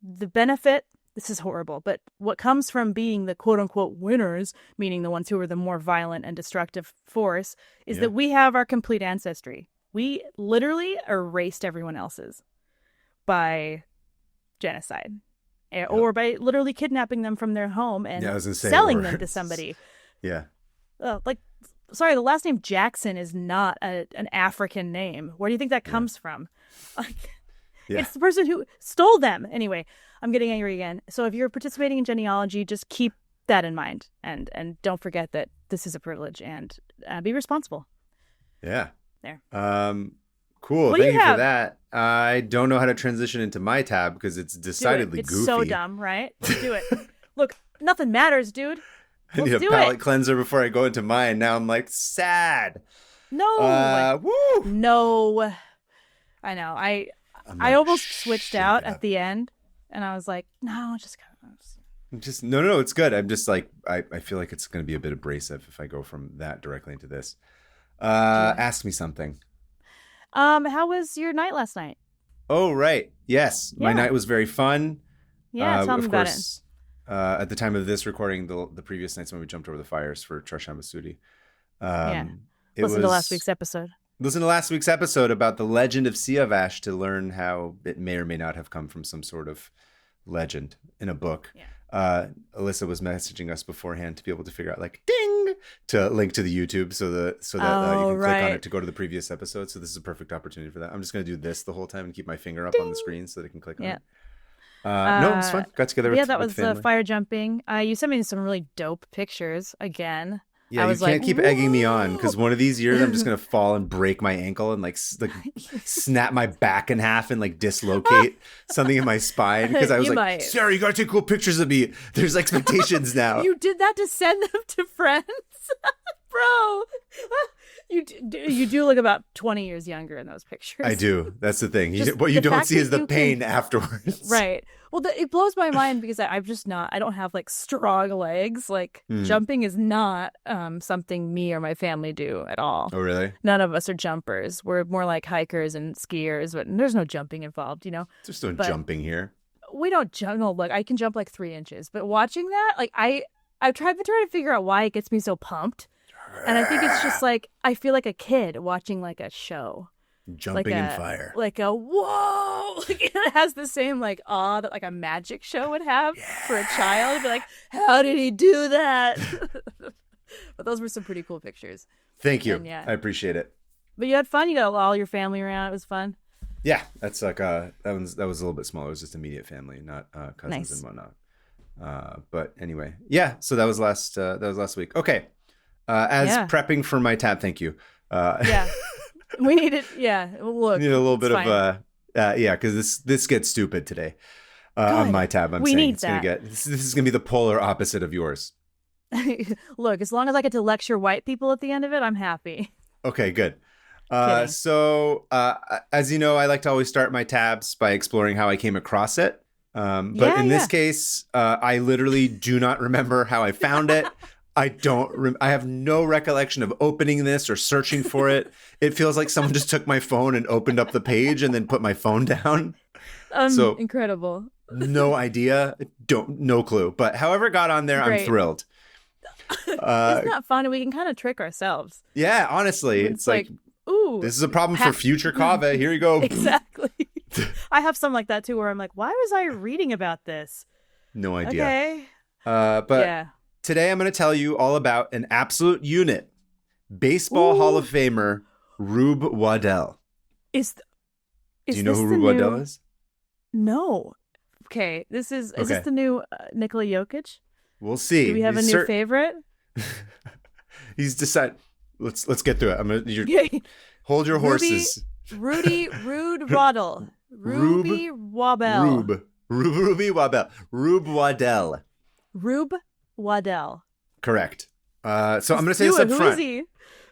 benefit. This is horrible, but what comes from being the quote-unquote winners, meaning the ones who are the more violent and destructive force, is that we have our complete ancestry. We literally erased everyone else's by genocide or by literally kidnapping them from their home and selling them to somebody. Yeah. Sorry, the last name Jackson is not an African name. Where do you think that comes from? It's the person who stole them. Anyway, I'm getting angry again. So if you're participating in genealogy, just keep that in mind, and don't forget that this is a privilege, and be responsible. Yeah. There. Cool. Thank you for that. I don't know how to transition into my tab because it's decidedly goofy. It's so dumb, right? Let's do it. Look, nothing matters, dude. I need a palate cleanser before I go into mine. Now I'm like sad. No. Woo. No. I know. I almost switched out at the end, and I was like, no, just go. Just no, it's good. I'm just like I feel like it's going to be a bit abrasive if I go from that directly into this. Ask me something. How was your night last night? Oh, right. Yes, my night was very fun. Yeah, tell me about it. At the time of this recording, the previous nights when we jumped over the fires for Trashamba Sudi. Listen to last week's episode. Listen to last week's episode about the legend of Siavash to learn how it may or may not have come from some sort of legend in a book. Yeah. Alyssa was messaging us beforehand to be able to figure out like ding to link to the YouTube so that you can click on it to go to the previous episode. So this is a perfect opportunity for that. I'm just going to do this the whole time and keep my finger up on the screen so that I can click on it. No, it was fun. Got together with that was family. fire jumping. You sent me some really dope pictures again. Yeah, you can't keep egging me on because one of these years I'm just gonna fall and break my ankle and like snap my back in half and like dislocate something in my spine because I was like, Sarah, you gotta take cool pictures of me. There's expectations now. You did that to send them to friends, bro. You do look about 20 years younger in those pictures. I do. That's the thing. What you don't see is the pain afterwards. Right. Well, it blows my mind because I'm just not. I don't have like strong legs. Like jumping is not something me or my family do at all. Oh, really? None of us are jumpers. We're more like hikers and skiers, but there's no jumping involved. There's no jumping here. We don't jump. No, look, I can jump like 3 inches, but watching that, like I've tried to figure out why it gets me so pumped. And I think it's just like, I feel like a kid watching like a show. Jumping in fire. Like a, whoa! Like it has the same like awe that like a magic show would have for a child. Be like, how did he do that? But those were some pretty cool pictures. Thank you. I appreciate it. But you had fun? You got all your family around. It was fun? Yeah. That's like, that was a little bit smaller. It was just immediate family, not cousins and whatnot. But anyway, yeah. So that was last week. Okay. Prepping for my tab, thank you. We need it. Yeah, look, we need a little bit of because this gets stupid today on my tab. I'm saying it's gonna get this is gonna be the polar opposite of yours. Look, as long as I get to lecture white people at the end of it, I'm happy. Okay, good. So as you know, I like to always start my tabs by exploring how I came across it. But in this case, I literally do not remember how I found it. I have no recollection of opening this or searching for it. It feels like someone just took my phone and opened up the page and then put my phone down. So incredible. No idea. No clue. But however it got on there, I'm thrilled. It's not fun, and we can kind of trick ourselves. Yeah, honestly. It's like, ooh, this is a problem for future Kaveh. Here you go. Exactly. I have some like that too, where I'm like, why was I reading about this? No idea. Okay. Today I'm going to tell you all about an absolute unit, Baseball Hall of Famer Rube Waddell. Do you know who Rube Waddell is? No. Okay, is this the new Nikola Jokic? We'll see. Do we have a new favorite? He's decided. Let's get through it. I'm gonna. Hold your horses. Rude Waddell. Ruby Waddell. Rube Waddell. Rube Waddell. Correct. So I'm going to say this up front. Who is he?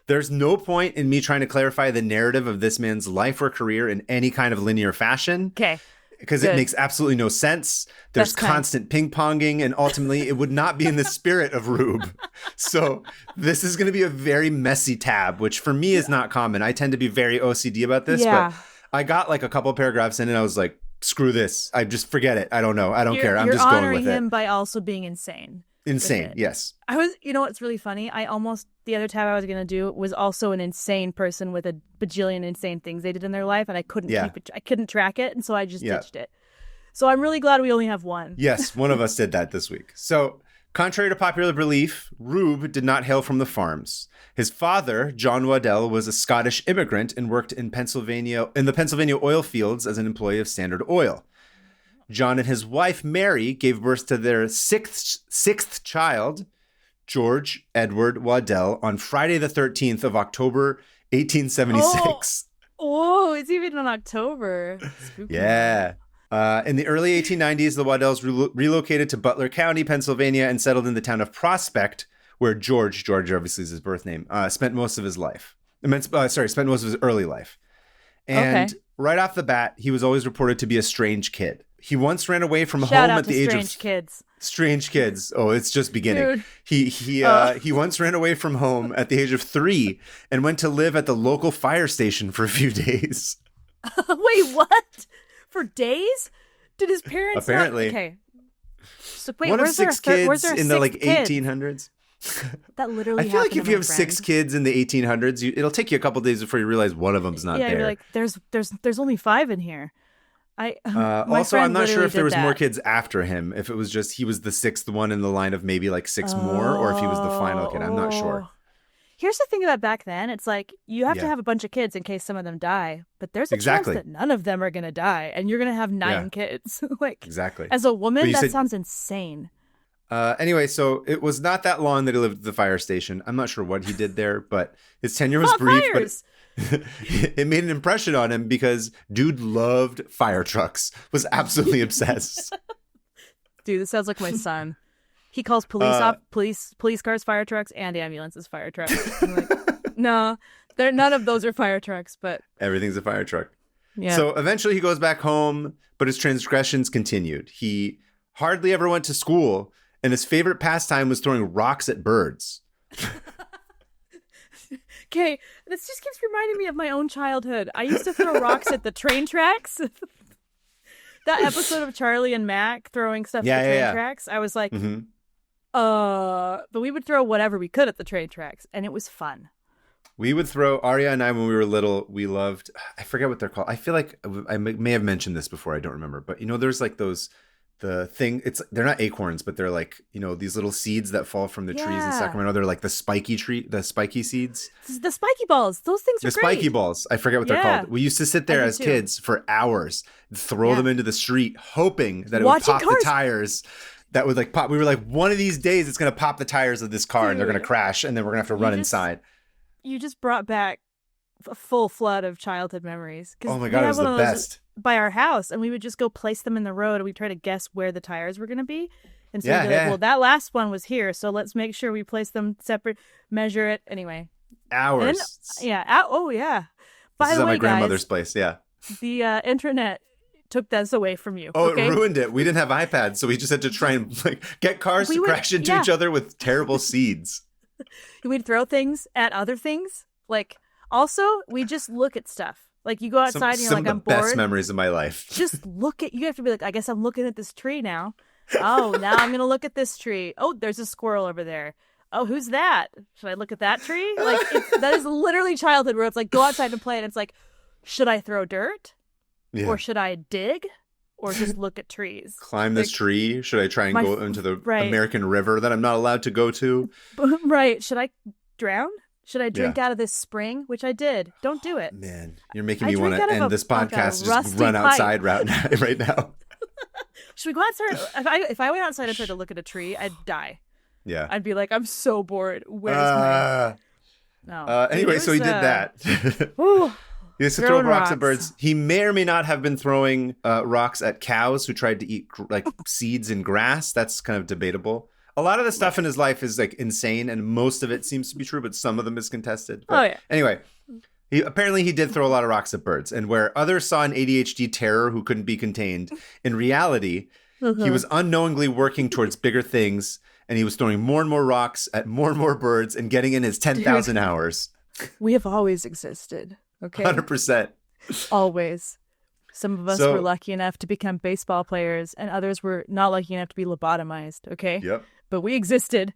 There's no point in me trying to clarify the narrative of this man's life or career in any kind of linear fashion. Okay. Because it makes absolutely no sense. There's constant ping-ponging, and ultimately it would not be in the spirit of Rube. So this is going to be a very messy tab, which for me is not common. I tend to be very OCD about this, but I got like a couple paragraphs in and I was like, screw this. I just forget it. I don't know. I don't care. I'm just going with it. You're honoring him by also being insane. Insane, yes. You know what's really funny? The other tab I was going to do was also an insane person with a bajillion insane things they did in their life, and I couldn't keep it. I couldn't track it, and so I just ditched it. So I'm really glad we only have one. Yes, one of us did that this week. So, contrary to popular belief, Rube did not hail from the farms. His father, John Waddell, was a Scottish immigrant and worked in the Pennsylvania oil fields as an employee of Standard Oil. John and his wife, Mary, gave birth to their sixth child, George Edward Waddell, on Friday the 13th of October, 1876. Oh, it's even in October. Spooky. Yeah. In the early 1890s, the Waddells relocated to Butler County, Pennsylvania, and settled in the town of Prospect, where George obviously is his birth name, spent most of his life. Spent most of his early life. And right off the bat, he was always reported to be a strange kid. He once ran away from home at the age of... Shout out to strange kids. Strange kids. Oh, it's just beginning. Dude. He once ran away from home at the age of 3 and went to live at the local fire station for a few days. Wait, what? For days? Did his parents apparently? Okay. So wait, one of 6 kids in the like kid? 1800s. That literally. I feel like if you have 6 kids in the 1800s, it'll take you a couple days before you realize one of them's not there. Yeah, you're like, there's only 5 in here. Also, I'm not sure if there was more kids after him. If it was just he was the 6th one in the line of maybe like 6 more, or if he was the final kid. I'm not sure. Here's the thing about back then. It's like you have to have a bunch of kids in case some of them die, but there's a chance that none of them are going to die, and you're going to have 9 kids. Like exactly. As a woman, that sounds insane. Anyway, so it was not that long that he lived at the fire station. I'm not sure what he did there, but his tenure was brief. Fires. But it made an impression on him because dude loved fire trucks, was absolutely obsessed. Dude, this sounds like my son. He calls police cars fire trucks and ambulances fire trucks. I'm like, no, none of those are fire trucks, but everything's a fire truck. Yeah. So eventually he goes back home, but his transgressions continued. He hardly ever went to school, and his favorite pastime was throwing rocks at birds. Okay, this just keeps reminding me of my own childhood. I used to throw rocks at the train tracks. That episode of Charlie and Mac throwing stuff at the train tracks. I was like, but we would throw whatever we could at the train tracks, and it was fun. We would throw, Arya and I, when we were little, we loved, I forget what they're called. I feel like I may have mentioned this before. I don't remember. But, there's like they're not acorns, but they're like, these little seeds that fall from the trees in Sacramento. They're like the spiky seeds. The spiky balls. Those things are great. The spiky balls. I forget what they're called. We used to sit there as kids for hours, throw them into the street, hoping that it would pop the tires. That would like pop. We were like, one of these days it's going to pop the tires of this car and they're going to crash and then we're going to have to run inside. You just brought back a full flood of childhood memories. Oh my God, it was the best. By our house, and we would just go place them in the road and we'd try to guess where the tires were going to be. And so we'd be like, well, that last one was here, so let's make sure we place them separate, measure it. Anyway. Hours. By the way, at my grandmother's place, the internet took this away from you. Oh, okay? It ruined it. We didn't have iPads, so we just had to try and get cars to crash into each other with terrible seeds. We'd throw things at other things. Also, we just look at stuff. You go outside and you're like, I'm bored. Some of the best memories of my life. Just you have to be like, I guess I'm looking at this tree now. Oh, now I'm going to look at this tree. Oh, there's a squirrel over there. Oh, who's that? Should I look at that tree? That is literally childhood where it's like, go outside and play. And it's like, should I throw dirt? Yeah. Or should I dig? Or just look at trees? Climb this tree? Should I try and go into the American River that I'm not allowed to go to? Right. Should I drown? Should I drink out of this spring? Which I did. Don't do it. Man, you're making me want to end this podcast and just run outside right now. Should we go outside? If I went outside and tried to look at a tree, I'd die. Yeah. I'd be like, I'm so bored. Where's my... No. Anyway, so he did that. He used to throw rocks at birds. He may or may not have been throwing rocks at cows who tried to eat seeds and grass. That's kind of debatable. A lot of the stuff in his life is insane, and most of it seems to be true, but some of them is contested. But anyway, he did throw a lot of rocks at birds, and where others saw an ADHD terror who couldn't be contained, in reality, he was unknowingly working towards bigger things, and he was throwing more and more rocks at more and more birds and getting in his 10,000 hours. We have always existed, okay? 100%. Always. Some of us were lucky enough to become baseball players, and others were not lucky enough to be lobotomized, okay? Yep. But we existed.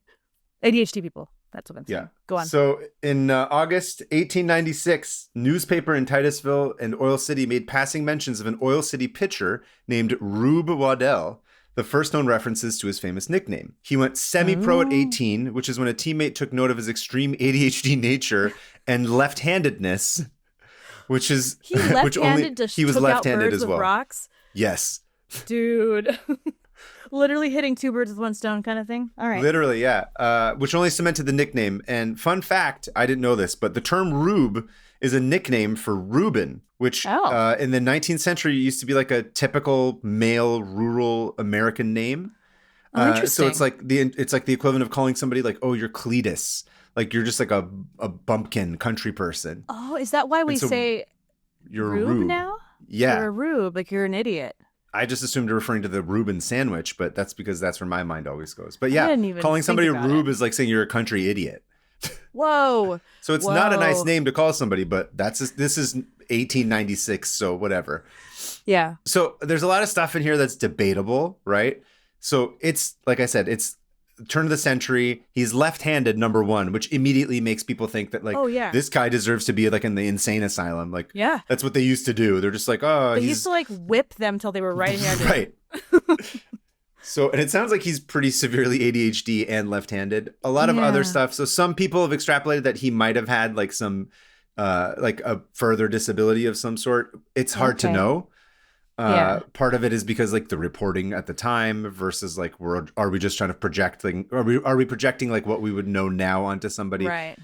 ADHD people. That's what I'm saying. Yeah. Go on. So in August 1896, newspaper in Titusville and Oil City made passing mentions of an Oil City pitcher named Rube Waddell, the first known references to his famous nickname. He went semi-pro at 18, which is when a teammate took note of his extreme ADHD nature and left-handedness, which is he was left-handed as well. Rocks? Yes. Dude. Literally hitting 2 birds with 1 stone kind of thing. All right. Literally, yeah. Which only cemented the nickname. And fun fact, I didn't know this, but the term Rube is a nickname for Reuben, which in the 19th century used to be a typical male rural American name. Interesting. So it's like the equivalent of calling somebody you're Cletus. You're just a bumpkin country person. Oh, is that why we say you're Rube a Rube now? Yeah. You're a Rube, you're an idiot. I just assumed you're referring to the Reuben sandwich, but that's because that's where my mind always goes. But I yeah, didn't even calling think somebody a about Rube it. is like saying you're a country idiot. Whoa. So it's not a nice Whoa. name to call somebody, but this is 1896, so whatever. Yeah. So there's a lot of stuff in here that's debatable, right? So it's, like I said, it's turn of the century. He's left-handed, number one, which immediately makes people think that, like, Oh, yeah. this guy deserves to be, like, in the insane asylum. Like, Yeah. that's what they used to do. They're just like, oh, They he's... used to like whip them till they were right-handed. Right. So, and it sounds like he's pretty severely ADHD and left-handed. A lot of other stuff. So some people have extrapolated that he might have had like some, like a further disability of some sort. It's hard to know. Part of it is because like the reporting at the time versus like, are we just trying to project, like, are we projecting like what we would know now onto somebody? Right.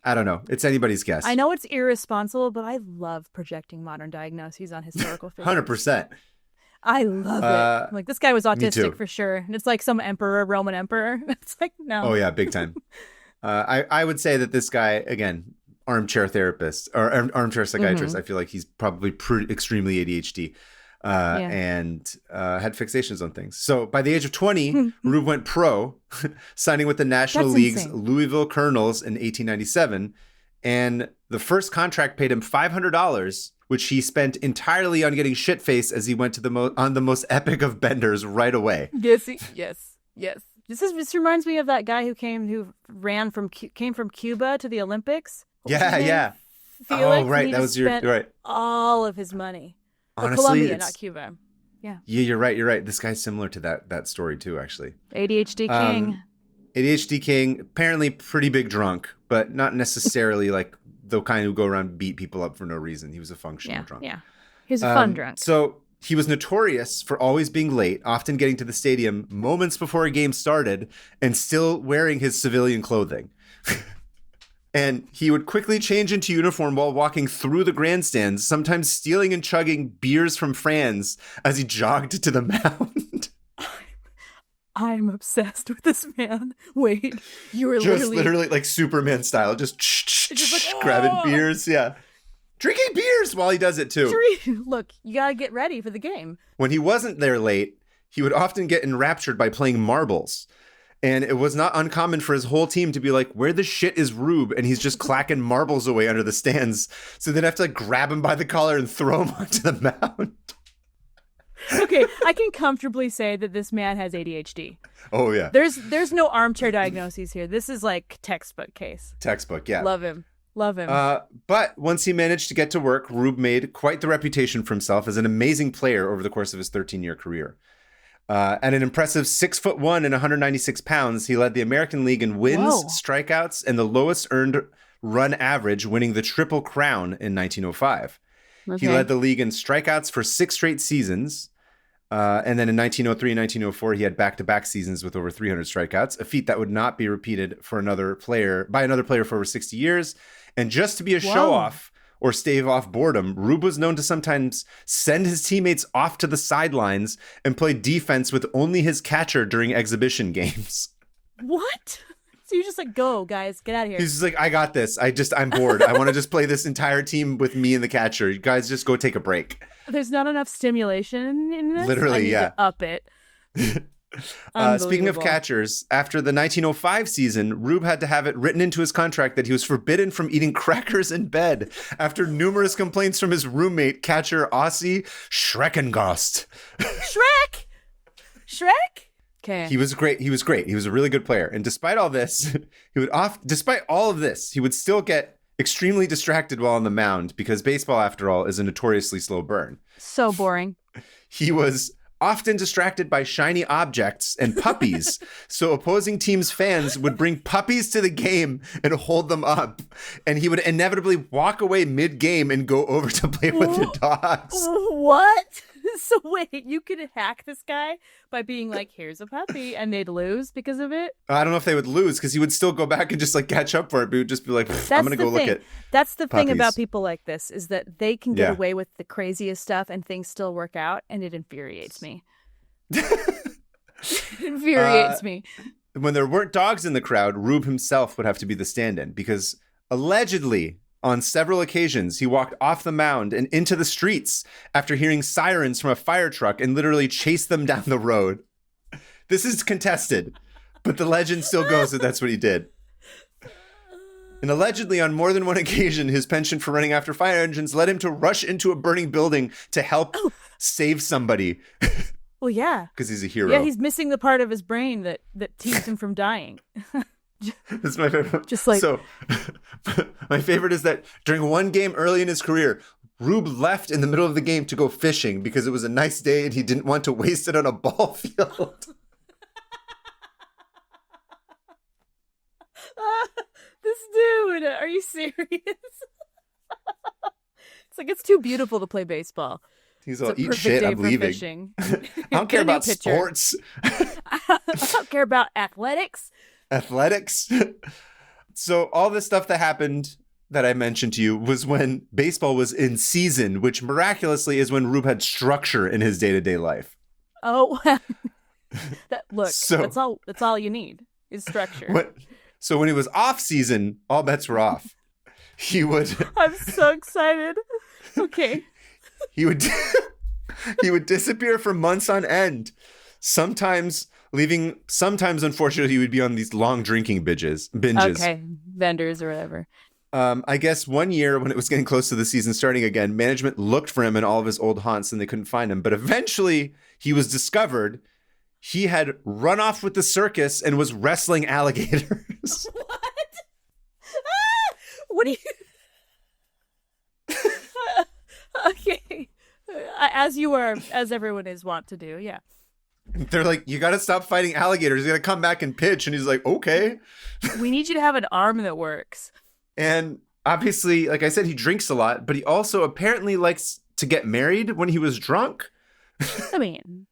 I don't know. It's anybody's guess. I know it's irresponsible, but I love projecting modern diagnoses on historical figures. 100%. I love it. I'm like, this guy was too. autistic for sure. And it's like some emperor, Roman emperor. It's like, no. Oh, yeah, big time. I would say that this guy, again, armchair therapist or armchair psychiatrist, I feel like he's probably extremely ADHD and had fixations on things. So by the age of 20, Rube went pro, signing with the National League's Louisville Colonels in 1897. And the first contract paid him $500, which he spent entirely on getting shit-faced as he went to on the most epic of benders right away. Yes. This reminds me of that guy who came from Cuba to the Olympics. Yeah. Felix, oh, right. That was right. All of his money. Honestly, Colombia, not Cuba. Yeah. Yeah, you're right. This guy's similar to that story too, actually. ADHD king. ADHD king, apparently pretty big drunk, but not necessarily like the kind who go around and beat people up for no reason. He was a functional drunk. Yeah. He's a fun drunk. So he was notorious for always being late, often getting to the stadium moments before a game started and still wearing his civilian clothing. And he would quickly change into uniform while walking through the grandstands, sometimes stealing and chugging beers from fans as he jogged to the mound. I'm obsessed with this man. Wait, you were just literally like Superman style, just like, grabbing beers, drinking beers while he does it too. Look, you gotta get ready for the game. When he wasn't there late, he would often get enraptured by playing marbles. And it was not uncommon for his whole team to be like, where the shit is Rube? And he's just clacking marbles away under the stands. So they'd have to like grab him by the collar and throw him onto the mound. Okay, I can comfortably say that this man has ADHD. Oh, yeah. There's no armchair diagnoses here. This is like textbook case. Textbook, yeah. Love him. But once he managed to get to work, Rube made quite the reputation for himself as an amazing player over the course of his 13-year career. At an impressive 6'1" and 196 pounds, he led the American League in wins, strikeouts, and the lowest earned run average, winning the Triple Crown in 1905. Okay. He led the league in strikeouts for 6 straight seasons. And then in 1903 and 1904, he had back-to-back seasons with over 300 strikeouts, a feat that would not be repeated by another player for over 60 years. And just to be a show-off or stave off boredom, Rube was known to sometimes send his teammates off to the sidelines and play defense with only his catcher during exhibition games. What? So you just like, go, guys, get out of here. He's just like, I got this. I'm bored. I want to just play this entire team with me and the catcher. You guys just go take a break. There's not enough stimulation in this. Literally, I need to up it. Speaking of catchers, after the 1905 season, Rube had to have it written into his contract that he was forbidden from eating crackers in bed after numerous complaints from his roommate, catcher Ossie Schreckengost. Shrek? Okay. He was great. He was a really good player. And despite all this, he would still get extremely distracted while on the mound because baseball, after all, is a notoriously slow burn. So boring. He was often distracted by shiny objects and puppies. So opposing teams' fans would bring puppies to the game and hold them up. And he would inevitably walk away mid-game and go over to play with the dogs. What? So wait, you could hack this guy by being like, here's a puppy, and they'd lose because of it? I don't know if they would lose because he would still go back and just like catch up for it. But he would just be like, I'm going to go look at That's the puppies. thing about people like this is that they can get away with the craziest stuff and things still work out, and it infuriates me. It infuriates me. When there weren't dogs in the crowd, Rube himself would have to be the stand-in because allegedly On several occasions, he walked off the mound and into the streets after hearing sirens from a fire truck and literally chased them down the road. This is contested, but the legend still goes that that's what he did. And allegedly, on more than one occasion, his penchant for running after fire engines led him to rush into a burning building to help save somebody. Well, yeah. Because he's a hero. Yeah, he's missing the part of his brain that keeps him from dying. That's my favorite. Just like... So, my favorite is that during one game early in his career, Rube left in the middle of the game to go fishing because it was a nice day and he didn't want to waste it on a ball field. This dude, are you serious? It's like, it's too beautiful to play baseball. He's all, eat shit, I'm leaving. I don't care about sports. I don't care about athletics. So all this stuff that happened that I mentioned to you was when baseball was in season, which miraculously is when Rube had structure in his day-to-day life. Oh, that's all you need is structure. So when he was off season, all bets were off. He would... I'm so excited. Okay. He would disappear for months on end. Sometimes, unfortunately, he would be on these long drinking binges. Okay, vendors or whatever. I guess one year when it was getting close to the season starting again, management looked for him in all of his old haunts and they couldn't find him. But eventually he was discovered. He had run off with the circus and was wrestling alligators. What? What do you... Okay. As everyone is wont to do, yeah. They're like, you got to stop fighting alligators. You got to come back and pitch. And he's like, okay. We need you to have an arm that works. And obviously, like I said, he drinks a lot, but he also apparently likes to get married when he was drunk. I mean,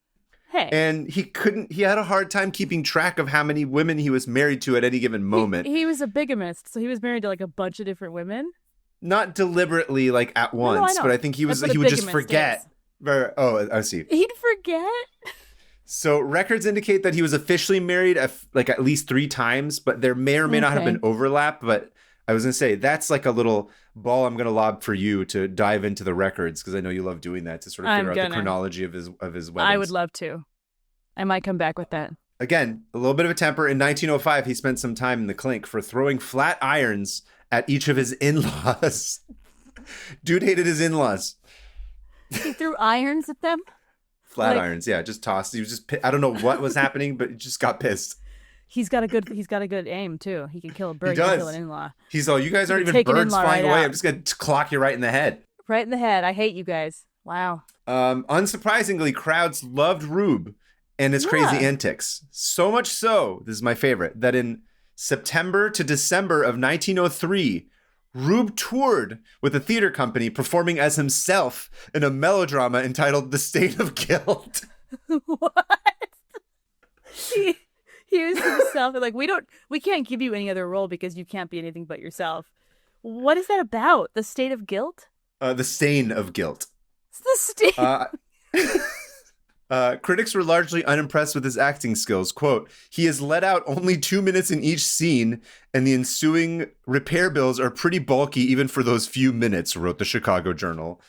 hey. And he had a hard time keeping track of how many women he was married to at any given moment. He was a bigamist, so he was married to like a bunch of different women. Not deliberately, like at once, but I think he would just forget. Oh, I see. He'd forget. So records indicate that he was officially married at least 3 times, but there may or may not have been overlap. But I was going to say, that's like a little ball I'm going to lob for you to dive into the records, because I know you love doing that, to sort of figure out the chronology of his weddings. I would love to. I might come back with that. Again, a little bit of a temper. In 1905, he spent some time in the clink for throwing flat irons at each of his in-laws. Dude hated his in-laws. He threw irons at them? Flat irons, yeah, just tossed. He was just, I don't know what was happening, but he just got pissed. He's got a good aim too. He can kill a bird. He does. He can kill an in-law. He's all, you guys aren't even birds flying away. I'm just gonna clock you right in the head. Right in the head. I hate you guys. Wow. Unsurprisingly, crowds loved Rube and his crazy antics. So much so, this is my favorite, that in September to December of 1903, Rube toured with a theater company performing as himself in a melodrama entitled The State of Guilt. What? He was himself. They're like, we can't give you any other role because you can't be anything but yourself. What is that about? The State of Guilt? The Stain of Guilt. It's the stain. Critics were largely unimpressed with his acting skills. Quote, he is let out only 2 minutes in each scene, and the ensuing repair bills are pretty bulky even for those few minutes, wrote the Chicago Journal.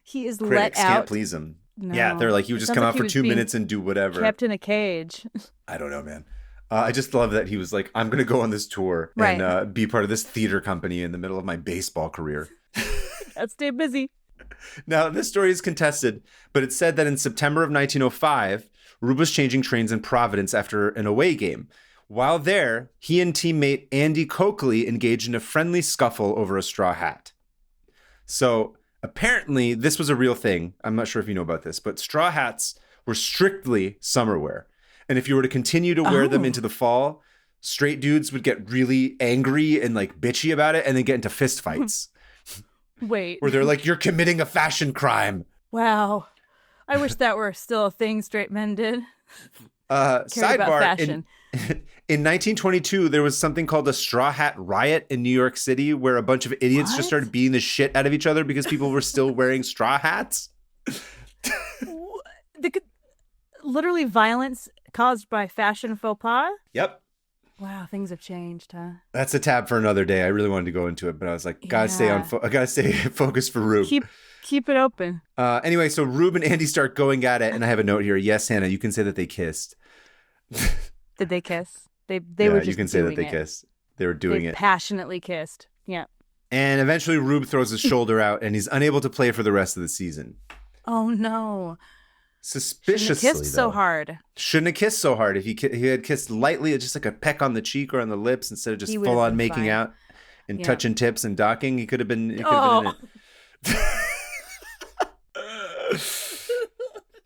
He is Critics let out? can't please him. No. Yeah, they're like, he would just come out for 2 minutes and do whatever. Kept in a cage. I don't know, man. I just love that he was like, I'm going to go on this tour and be part of this theater company in the middle of my baseball career. Gotta stay busy. Now, this story is contested, but it's said that in September of 1905, Rube was changing trains in Providence after an away game. While there, he and teammate Andy Coakley engaged in a friendly scuffle over a straw hat. So apparently, this was a real thing. I'm not sure if you know about this, but straw hats were strictly summer wear. And if you were to continue to wear them into the fall, straight dudes would get really angry and like bitchy about it and then get into fist fights. Wait. Where they're like, you're committing a fashion crime. Wow. I wish that were still a thing straight men did. Sidebar, in 1922, there was something called a straw hat riot in New York City where a bunch of idiots just started beating the shit out of each other because people were still wearing straw hats. Literally violence caused by fashion faux pas? Yep. Wow, things have changed, huh? That's a tab for another day. I really wanted to go into it, but I was like, gotta stay I gotta stay focused for Rube. Keep it open. Anyway, so Rube and Andy start going at it, and I have a note here. Yes, Hannah, you can say that they kissed. Did they kiss? They were just you can say that they kissed. They were doing it. Passionately kissed. Yeah. And eventually Rube throws his shoulder out, and he's unable to play for the rest of the season. Oh, no. Suspiciously, Shouldn't have kissed so hard. Shouldn't have kissed so hard. If he had kissed lightly, just like a peck on the cheek or on the lips, instead of just full on making out and touching tips and docking, he could have been. He could have been in it.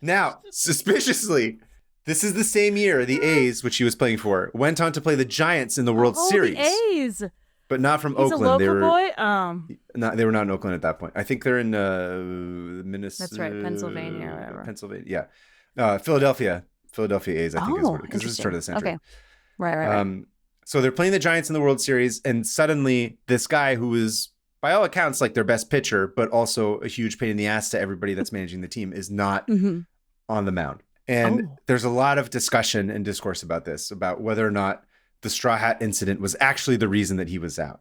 Now, suspiciously, this is the same year the A's, which he was playing for, went on to play the Giants in the World Series. The A's. But not from He's Oakland. A local boy. They were not in Oakland at that point. I think they're in Minnesota. That's right, Pennsylvania or whatever. Pennsylvania, yeah. Philadelphia A's. I think is what because this is the start of the century. Okay, right. So they're playing the Giants in the World Series, and suddenly this guy who is, by all accounts, like their best pitcher, but also a huge pain in the ass to everybody that's managing the team, is not on the mound. And there's a lot of discussion and discourse about this, about whether or not the straw hat incident was actually the reason that he was out.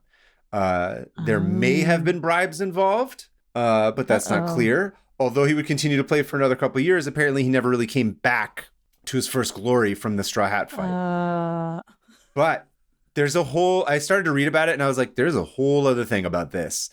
There may have been bribes involved, but that's not clear. Although he would continue to play for another couple of years, apparently he never really came back to his first glory from the straw hat fight. But there's I started to read about it, and I was like, there's a whole other thing about this.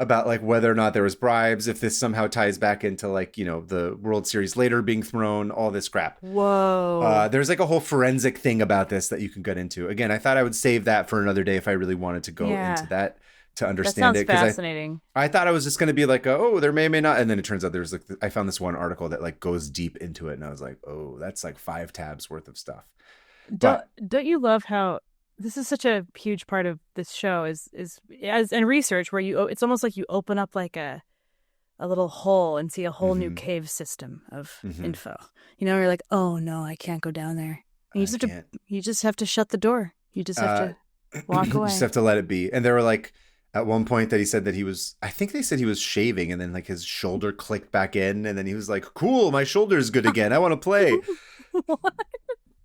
About like whether or not there was bribes, if this somehow ties back into like, the World Series later being thrown, all this crap. Whoa. There's like a whole forensic thing about this that you can get into. Again, I thought I would save that for another day if I really wanted to go into that to understand it. That sounds fascinating. I thought I was just going to be like, there may not. And then it turns out there's like, I found this one article that like goes deep into it. And I was like, that's like 5 tabs worth of stuff. Don't you love how this is such a huge part of this show is and research where it's almost like you open up like a little hole and see a whole new cave system of info. You're like, oh no, I can't go down there. And you just have to shut the door. You just have to walk away. You just have to let it be. And there were like at one point that he said that I think they said he was shaving, and then like his shoulder clicked back in, and then he was like, cool, my shoulder's good again. I want to play. What?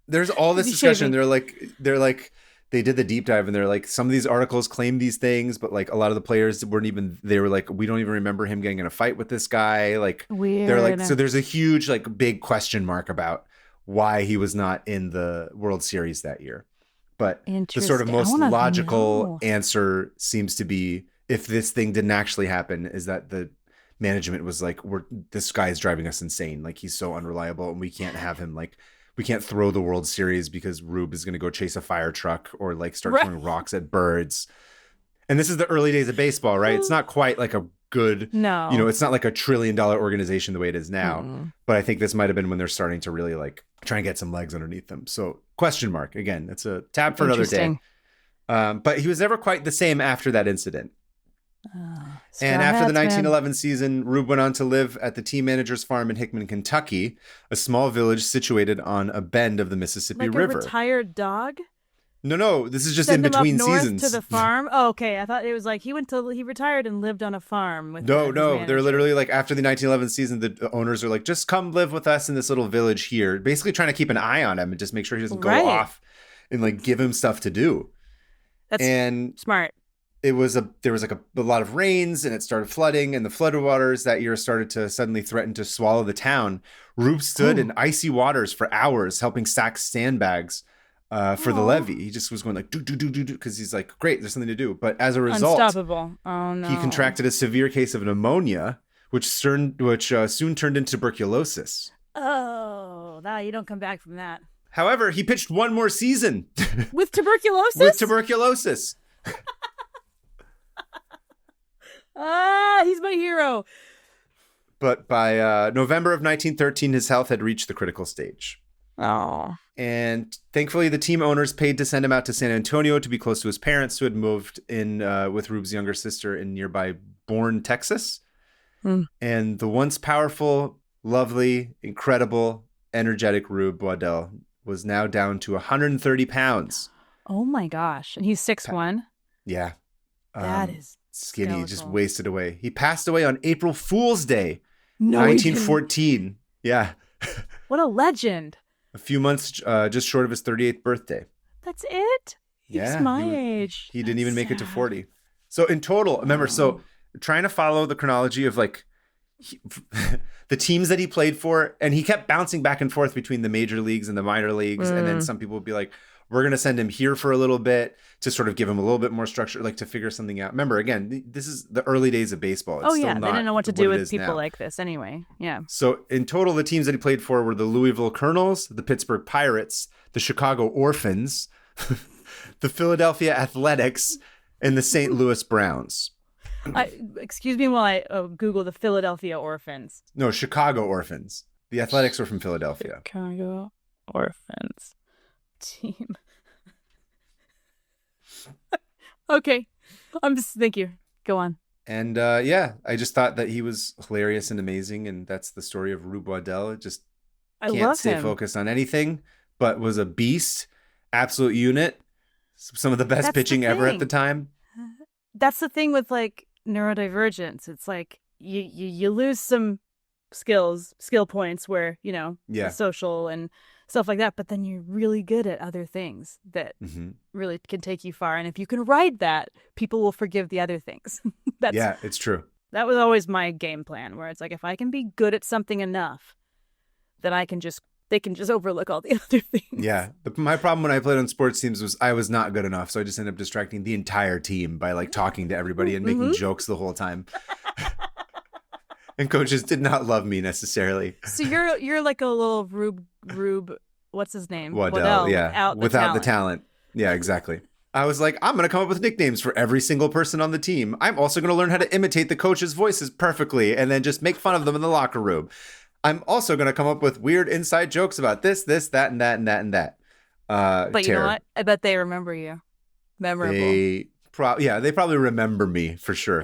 There's all this discussion. They're like they did the deep dive, and they're like, some of these articles claim these things, but like a lot of the players they were like, we don't even remember him getting in a fight with this guy. Like, weird. They're like, so there's a huge, like big question mark about why he was not in the World Series that year. But the sort of most logical answer seems to be, if this thing didn't actually happen, is that the management was like, this guy is driving us insane. Like, he's so unreliable, and we can't have him, like, we can't throw the World Series because Rube is going to go chase a fire truck or like start throwing rocks at birds. And this is the early days of baseball, right? It's not quite like a good, it's not like a $1 trillion organization the way it is now. But I think this might have been when they're starting to really like try and get some legs underneath them. So question mark, again, it's a tab for another day. But he was never quite the same after that incident. And after the 1911 season, Rube went on to live at the team manager's farm in Hickman, Kentucky, a small village situated on a bend of the Mississippi River. Like a retired dog? No, this is just in between seasons. To the farm? Oh, okay. I thought it was like he retired and lived on a farm with No, they're literally like, after the 1911 season, the owners are like, just come live with us in this little village here, basically trying to keep an eye on him and just make sure he doesn't go off and like give him stuff to do. That's smart. There was like a lot of rains, and it started flooding, and the floodwaters that year started to suddenly threaten to swallow the town. Rube stood in icy waters for hours, helping stack sandbags for the levee. He just was going like do because he's like, great, there's something to do. But as a result, unstoppable. Oh no, he contracted a severe case of pneumonia, which soon turned into tuberculosis. Oh, you don't come back from that. However, he pitched one more season with tuberculosis. He's my hero. But by November of 1913, his health had reached the critical stage. Oh. And thankfully, the team owners paid to send him out to San Antonio to be close to his parents, who had moved in with Rube's younger sister in nearby Bourne, Texas. And the once powerful, lovely, incredible, energetic Rube Waddell was now down to 130 pounds. Oh my gosh. And he's 6'1". Yeah. That is skinny, skeletal. just wasted away. He passed away on April Fool's Day, no, 1914. Yeah. What a legend. A few months just short of his 38th birthday. That's it? He's my age. He didn't even make it to sad. 40. So in total, remember, so trying to follow the chronology of like the teams that he played for, and he kept bouncing back and forth between the major leagues and the minor leagues. And then some people would be like, we're going to send him here for a little bit to sort of give him a little bit more structure, like to figure something out. Remember, again, this is the early days of baseball. It's they didn't know what to do with people now. like this anyway. Yeah. So in total, the teams that he played for were the Louisville Colonels, the Pittsburgh Pirates, the Chicago Orphans, the Philadelphia Athletics, and the St. Louis Browns. Excuse me while I Google the Philadelphia Orphans. No, Chicago Orphans. The Athletics were from Philadelphia. Chicago Orphans team. Okay. Thank you. Go on. And I just thought that he was hilarious and amazing, and that's the story of Rube Waddell. It just can't stay focused on anything, but was a beast, absolute unit, some of the best pitching ever at the time. That's the thing with like neurodivergence. It's like you lose some skill points where, social and stuff like that, but then you're really good at other things that really can take you far. And if you can ride that, people will forgive the other things. It's true. That was always my game plan, where it's like, if I can be good at something enough, then they can just overlook all the other things. Yeah. My problem when I played on sports teams was I was not good enough. So I just ended up distracting the entire team by like talking to everybody and making jokes the whole time. And coaches did not love me necessarily. So you're like a little Rube, what's his name? Waddell, yeah. Without the talent. Yeah, exactly. I was like, I'm going to come up with nicknames for every single person on the team. I'm also going to learn how to imitate the coaches' voices perfectly and then just make fun of them in the locker room. I'm also going to come up with weird inside jokes about this, that, and that, and that, and that. But you know what? I bet they remember you. Memorable. They probably remember me for sure.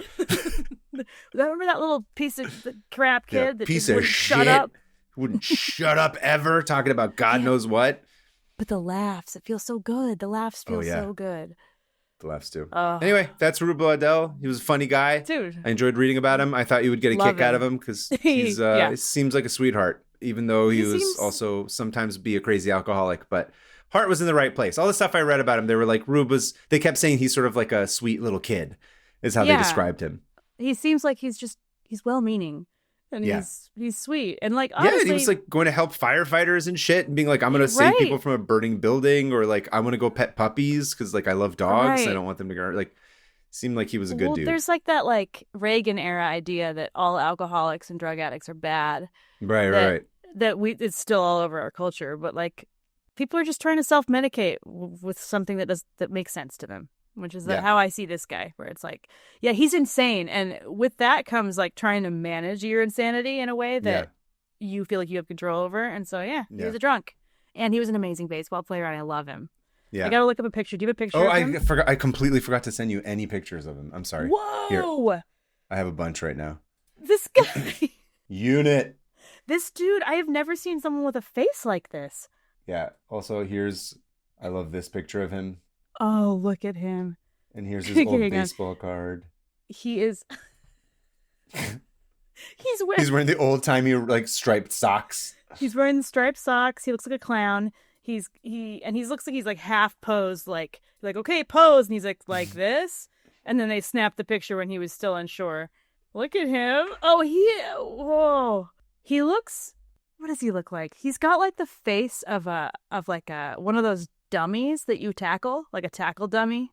Remember that little piece of crap kid that piece just of shit shut up? Wouldn't shut up ever, talking about God knows what. But the laughs, it feels so good. The laughs feel so good. The laughs too. Anyway, that's Rube Waddell. He was a funny guy. Dude. I enjoyed reading about him. I thought you would get a kick out of him because he's he seems like a sweetheart, even though he was also sometimes be a crazy alcoholic. But heart was in the right place. All the stuff I read about him, they were like, they kept saying he's sort of like a sweet little kid, is how they described him. He seems like he's well-meaning. And he's sweet. And like, honestly, he was like going to help firefighters and shit and being like, I'm going to save people from a burning building, or like, I want to go pet puppies because like I love dogs. I don't want them to go. Like, seemed like he was a good dude. There's like that like Reagan era idea that all alcoholics and drug addicts are bad. Right. That it's still all over our culture, but like people are just trying to self-medicate with something that makes sense to them. Which is how I see this guy, where it's like, he's insane. And with that comes like trying to manage your insanity in a way that you feel like you have control over. And so, he was a drunk. And he was an amazing baseball player, and I love him. Yeah. I got to look up a picture. Do you have a picture of him? I completely forgot to send you any pictures of him. I'm sorry. Whoa! Here. I have a bunch right now. This guy. Unit. This dude, I have never seen someone with a face like this. Yeah. Also, I love this picture of him. Oh, look at him. And here's his old baseball card. He is... He's wearing the old-timey, like, striped socks. He's wearing the striped socks. He looks like a clown. He looks like he's, like, half posed, like, okay, pose. And he's, like this. And then they snapped the picture when he was still unsure. Look at him. Oh, whoa. He looks... What does he look like? He's got, like, the face of one of those dummies that you tackle, like a tackle dummy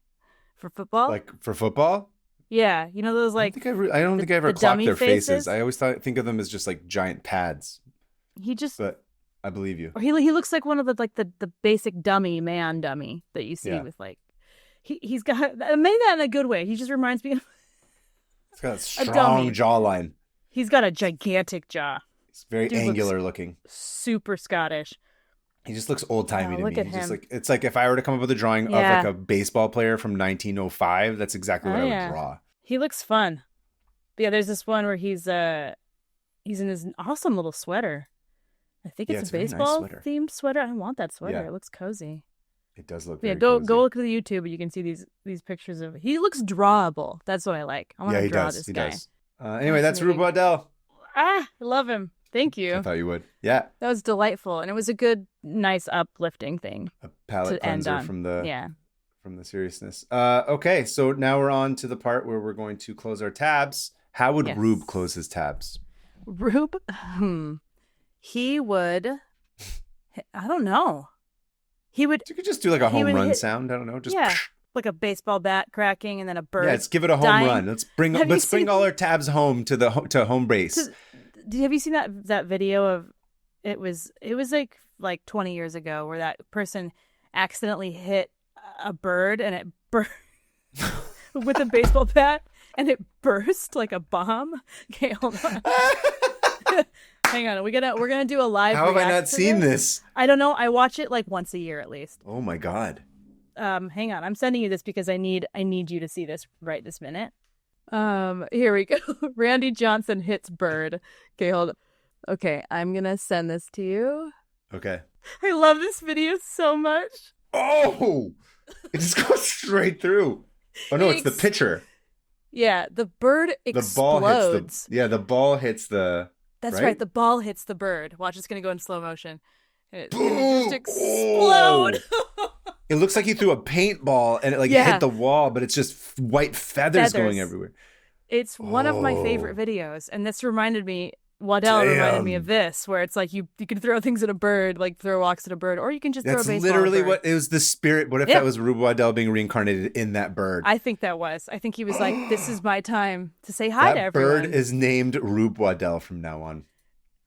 for football. Like for football? Yeah, you know those like. I don't think I ever clocked their faces. I always think of them as just like giant pads. But I believe you. Or he looks like one of the basic dummy that you see with like. He's got I made that in a good way. He just reminds me of. He's got a strong jawline. He's got a gigantic jaw. He's very angular looking. Super Scottish. He just looks old-timey to me. Look at him. Just like, it's like if I were to come up with a drawing of like a baseball player from 1905, that's exactly what I would draw. He looks fun. But there's this one where he's in his awesome little sweater. I think it's a baseball themed sweater. I want that sweater. It looks cozy. It does look very cozy. Go look at the YouTube and you can see these pictures of he looks drawable. That's what I like. I want to draw this guy. He does. Anyway, that's Rube Waddell. I love him. Thank you. I thought you would. Yeah. That was delightful, and it was a good, nice, uplifting thing. A palate cleanser from the seriousness. Okay, so now we're on to the part where we're going to close our tabs. How would Rube close his tabs? Rube, he would. I don't know. He would. You could just do like a home run sound. I don't know. Just like a baseball bat cracking, and then a bird. Yeah, let's give it a home run. Let's bring all our tabs home to home base. Have you seen that video of it was like 20 years ago where that person accidentally hit a bird and it with a baseball bat and it burst like a bomb? Okay, hold on. Hang on, we're gonna do a live. How have I not seen this? I don't know. I watch it like once a year at least. Oh my god. Hang on, I'm sending you this because I need you to see this right this minute. Here we go. Randy Johnson hits bird. Okay, hold on. Okay, I'm gonna send this to you. Okay. I love this video so much. Oh, it just goes straight through. Oh no, it's the pitcher. Yeah, the bird explodes. The ball hits the. That's right. The ball hits the bird. Watch, it's gonna go in slow motion. It just explode. Oh. It looks like he threw a paintball and it hit the wall, but it's just white feathers going everywhere. It's one of my favorite videos, and this reminded me. Waddell reminded me of this, where it's like you can throw things at a bird, like throw rocks at a bird, or you can just throw a baseball. That's literally what it was. The spirit. What if that was Rube Waddell being reincarnated in that bird? I think that was. I think he was like, "This is my time to say hi to everyone." That bird is named Rube Waddell from now on.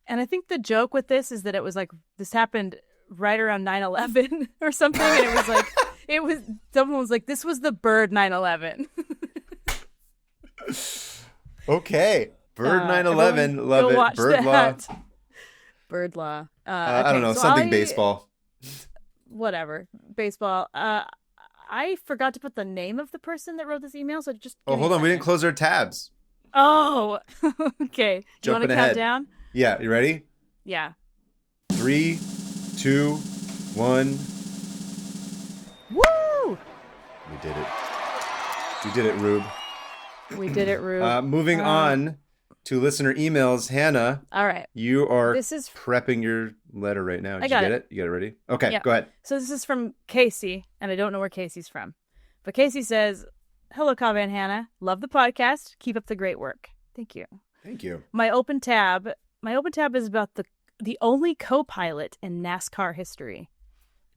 And I think the joke with this is that it was like this happened right around 9/11 or something, and it was like someone was like, "This was the bird 9/11." Okay. Bird 9/11, love it. Bird law. Bird law. I don't know, something baseball. Whatever. Baseball. I forgot to put the name of the person that wrote this email, so just. Oh, hold on. We didn't close our tabs. Oh, okay. Do you want to count down? Yeah. You ready? Yeah. 3, 2, 1. Woo! We did it. We did it, Rube. We did it, Rube. Moving on to listener emails. Hannah. All right. You are prepping your letter right now. Did you get it? You got it ready? Okay, Go ahead. So this is from Casey, and I don't know where Casey's from. But Casey says, "Hello, Kaveh and Hannah. Love the podcast. Keep up the great work." Thank you. Thank you. My open tab is about the only co-pilot in NASCAR history.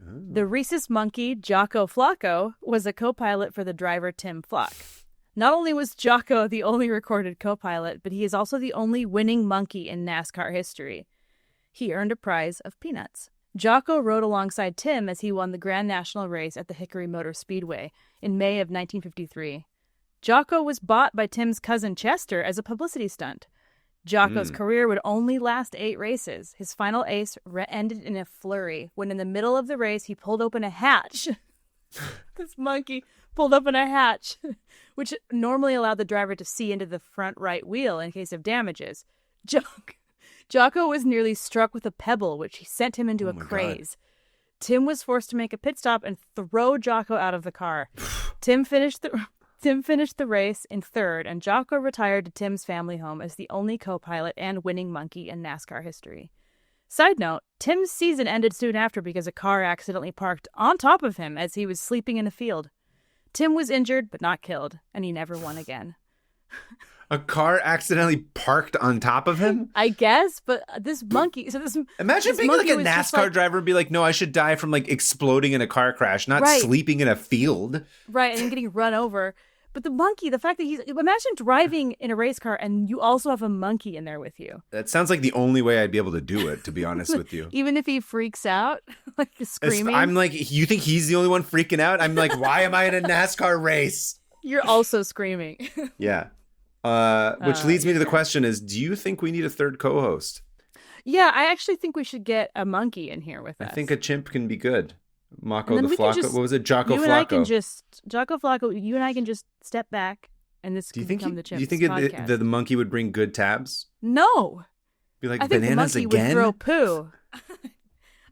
Oh. The rhesus monkey, Jocko Flocko, was a co-pilot for the driver Tim Flock. Not only was Jocko the only recorded co-pilot, but he is also the only winning monkey in NASCAR history. He earned a prize of peanuts. Jocko rode alongside Tim as he won the Grand National race at the Hickory Motor Speedway in May of 1953. Jocko was bought by Tim's cousin Chester as a publicity stunt. Jocko's career would only last 8 races. His final ace ended in a flurry when in the middle of the race he pulled open a hatch. This monkey pulled open a hatch, which normally allowed the driver to see into the front right wheel in case of damages. Jocko was nearly struck with a pebble, which sent him into a craze. God. Tim was forced to make a pit stop and throw Jocko out of the car. Tim finished the race in third, and Jocko retired to Tim's family home as the only co-pilot and winning monkey in NASCAR history. Side note, Tim's season ended soon after because a car accidentally parked on top of him as he was sleeping in a field. Tim was injured but not killed, and he never won again. A car accidentally parked on top of him? I guess, but this monkey... Imagine being like a NASCAR driver and be like, no, I should die from like exploding in a car crash, not sleeping in a field. Right, and then getting run over. But the monkey, the fact that imagine driving in a race car and you also have a monkey in there with you. That sounds like the only way I'd be able to do it, to be honest with you. Even if he freaks out, like screaming. I'm like, you think he's the only one freaking out? I'm like, why am I in a NASCAR race? You're also screaming. Yeah. Which leads me to the question is, do you think we need a third co-host? Yeah, I actually think we should get a monkey in here with us. I think a chimp can be good. Mako the Flocko. What was it? Jocko Flocko. Jocko Flocko, you and I can just step back and this can become the chimp. Do you think the monkey would bring good tabs? No. Be like, I think bananas the monkey again? would throw poo.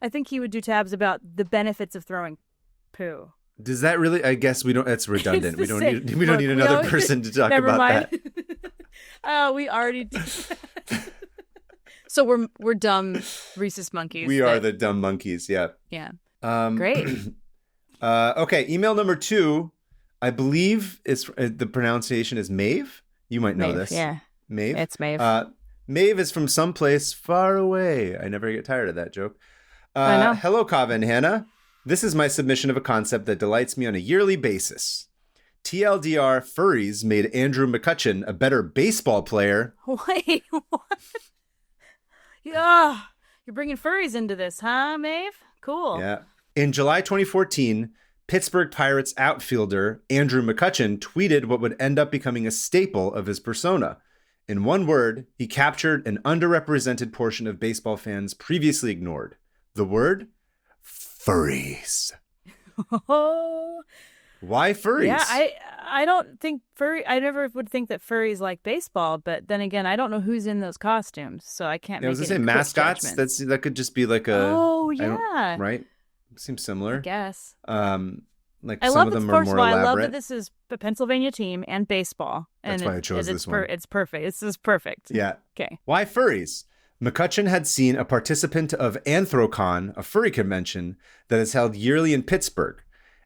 I think he would do tabs about the benefits of throwing poo. Does that really? I guess we don't. That's redundant. We don't need another person to talk about that. Oh, we already did. So we're dumb rhesus monkeys. We are the dumb monkeys. Yeah. Yeah. Great. Okay. Email number 2, I believe it's the pronunciation is Maeve. You might know this. Yeah. Maeve. It's Maeve. Maeve is from someplace far away. I never get tired of that joke. I know. Hello, Kaveh and Hannah. This is my submission of a concept that delights me on a yearly basis. TLDR, furries made Andrew McCutchen a better baseball player. Wait, what? Yeah, you're bringing furries into this, huh, Maeve? Cool. Yeah. In July 2014, Pittsburgh Pirates outfielder Andrew McCutchen tweeted what would end up becoming a staple of his persona. In one word, he captured an underrepresented portion of baseball fans previously ignored. The word? Furries. Why furries? Yeah, I don't think I never would think that furries like baseball, but then again, I don't know who's in those costumes, so I can't. I was gonna say mascots. That could just be like a. Oh yeah. Right. Seems similar. I guess. Like some of them are more elaborate. I love that this is a Pennsylvania team and baseball. That's why I chose this one. It's perfect. This is perfect. Yeah. Okay. Why furries? McCutchen had seen a participant of Anthrocon, a furry convention that is held yearly in Pittsburgh.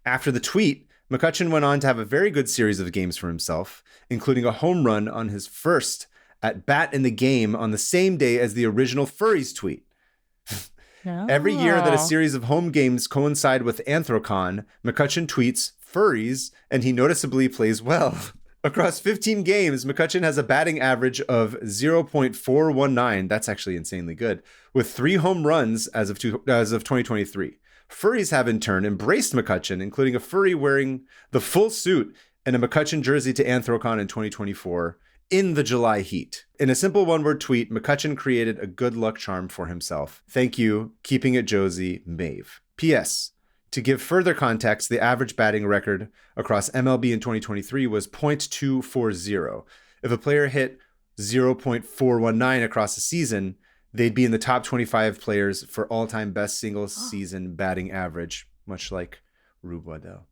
After the tweet, McCutchen went on to have a very good series of games for himself, including a home run on his first at bat in the game on the same day as the original furries tweet. Oh. Every year that a series of home games coincide with Anthrocon, McCutchen tweets furries, and he noticeably plays well. Across 15 games, McCutchen has a batting average of 0.419. That's actually insanely good, with 3 home runs as of 2023. Furries have in turn embraced McCutchen, including a furry wearing the full suit and a McCutchen jersey to Anthrocon in 2024 in the July heat. In a simple one-word tweet, McCutchen created a good luck charm for himself. Thank you. Keeping it Josie, Maeve. P.S. To give further context, the average batting record across MLB in 2023 was .240. If a player hit 0.419 across a season, they'd be in the top 25 players for all-time best single-season batting average, much like Rube Waddell.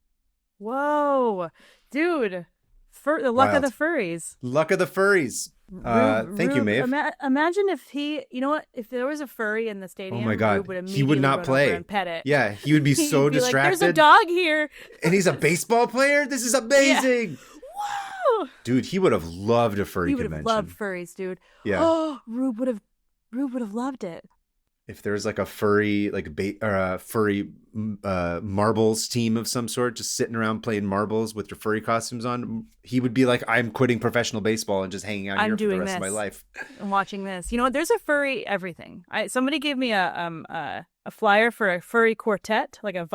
Whoa, dude. The luck of the furries. Luck of the furries. Thank you, Maeve. Imagine if if there was a furry in the stadium. Oh my God, he would not play and pet it. Yeah, he would be so distracted. Like, there's a dog here, and he's a baseball player. This is amazing. Yeah. Whoa, dude, he would have loved a furry convention. He would have loved furries, dude. Yeah. Oh, Rube would have loved it. If there's like a furry, furry marbles team of some sort, just sitting around playing marbles with your furry costumes on, he would be like, I'm quitting professional baseball and just hanging out here for the rest of my life. I'm watching this. You know what? There's a furry everything. Somebody gave me a flyer for a furry quartet, like a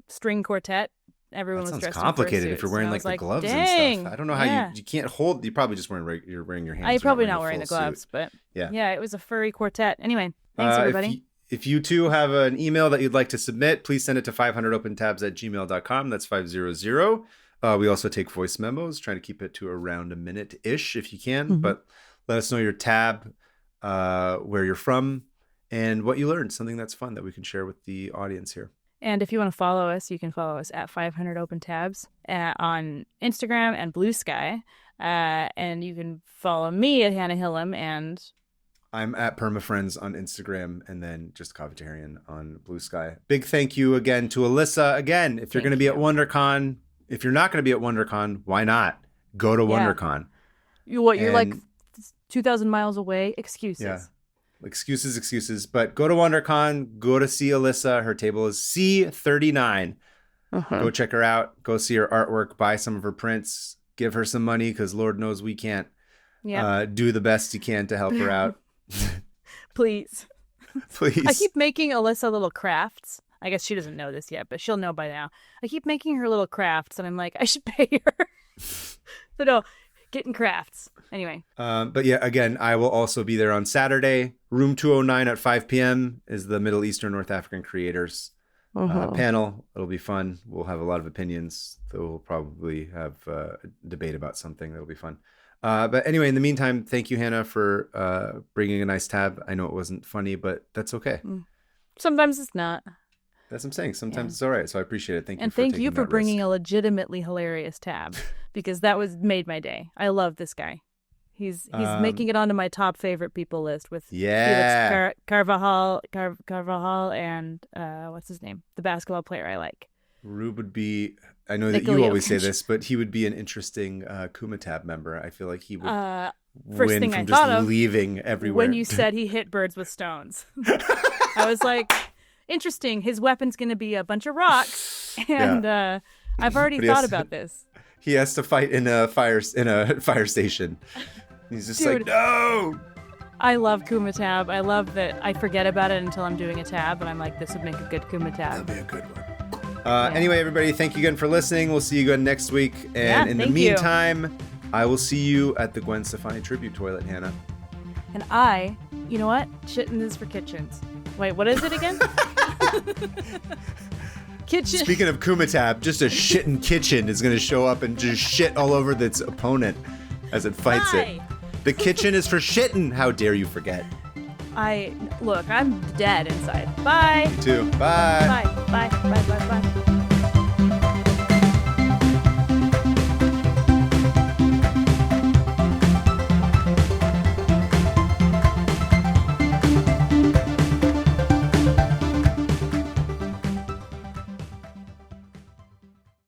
string quartet. Everyone was dressed complicated in if you're wearing like the gloves dang, and stuff. I don't know how you can't hold. You're probably just you're wearing your hands. I'm probably not wearing the gloves, suit. But yeah, it was a furry quartet. Anyway, thanks everybody. If you too have an email that you'd like to submit, please send it to 500opentabs@gmail.com. That's 500. We also take voice memos, trying to keep it to around a minute-ish if you can. Mm-hmm. But let us know your tab, where you're from, and what you learned. Something that's fun that we can share with the audience here. And if you want to follow us, you can follow us at 500 Open Tabs on Instagram and Blue Sky. And you can follow me at Hannah Hillam, and I'm at PermaFriends on Instagram, and then just Kaveh Taherian on Blue Sky. Big thank you again to Alyssa. Again, if you're going to be at WonderCon, if you're not going to be at WonderCon, why not? Go to WonderCon. You're like 2,000 miles away? Excuses. Yeah. Excuses. But go to WonderCon, go to see Alyssa. Her table is C39. Uh-huh. Go check her out. Go see her artwork. Buy some of her prints. Give her some money, because Lord knows we can't do the best you can to help her out. Please. Please. I keep making Alyssa little crafts. I guess she doesn't know this yet, but she'll know by now. I keep making her little crafts, and I'm like, I should pay her. So no, getting crafts. Anyway. But yeah, again, I will also be there on Saturday. Room 209 at 5 p.m. is the Middle Eastern North African Creators panel. It'll be fun. We'll have a lot of opinions. So we'll probably have a debate about something. That'll be fun. But anyway, in the meantime, thank you, Hannah, for bringing a nice tab. I know it wasn't funny, but that's okay. Sometimes it's not. That's what I'm saying. Sometimes it's all right. So I appreciate it. Thank you for bringing a legitimately hilarious tab, because that made my day. I love this guy. He's making it onto my top favorite people list with Yeah. Felix Carvajal and what's his name? The basketball player I like. Rube would be, I know that Nikola you always say Jokic. this, but he would be an interesting Kumatab member. I feel like he would First win thing from I just thought of leaving everywhere. when you said he hit birds with stones. I was like, interesting. His weapon's going to be a bunch of rocks, and I've already thought about this. He has to fight in a fire station. He's just like, Dude. no. I love Kumatab. I love that I forget about it until I'm doing a tab, and I'm like, this would make a good Kumatab. That'll be a good one. Anyway, everybody, thank you again for listening. We'll see you again next week. And in the meantime, I will see you at the Gwen Stefani tribute toilet, Hannah. And you know what? Shitting is for kitchens. Wait, what is it again? Kitchen. Speaking of Kumatab, just a shitting kitchen is going to show up and just shit all over its opponent as it fights it. The kitchen is for shitting. How dare you forget? Look, I'm dead inside. Bye. Me too. Bye. Bye. Bye. Bye. Bye. Bye.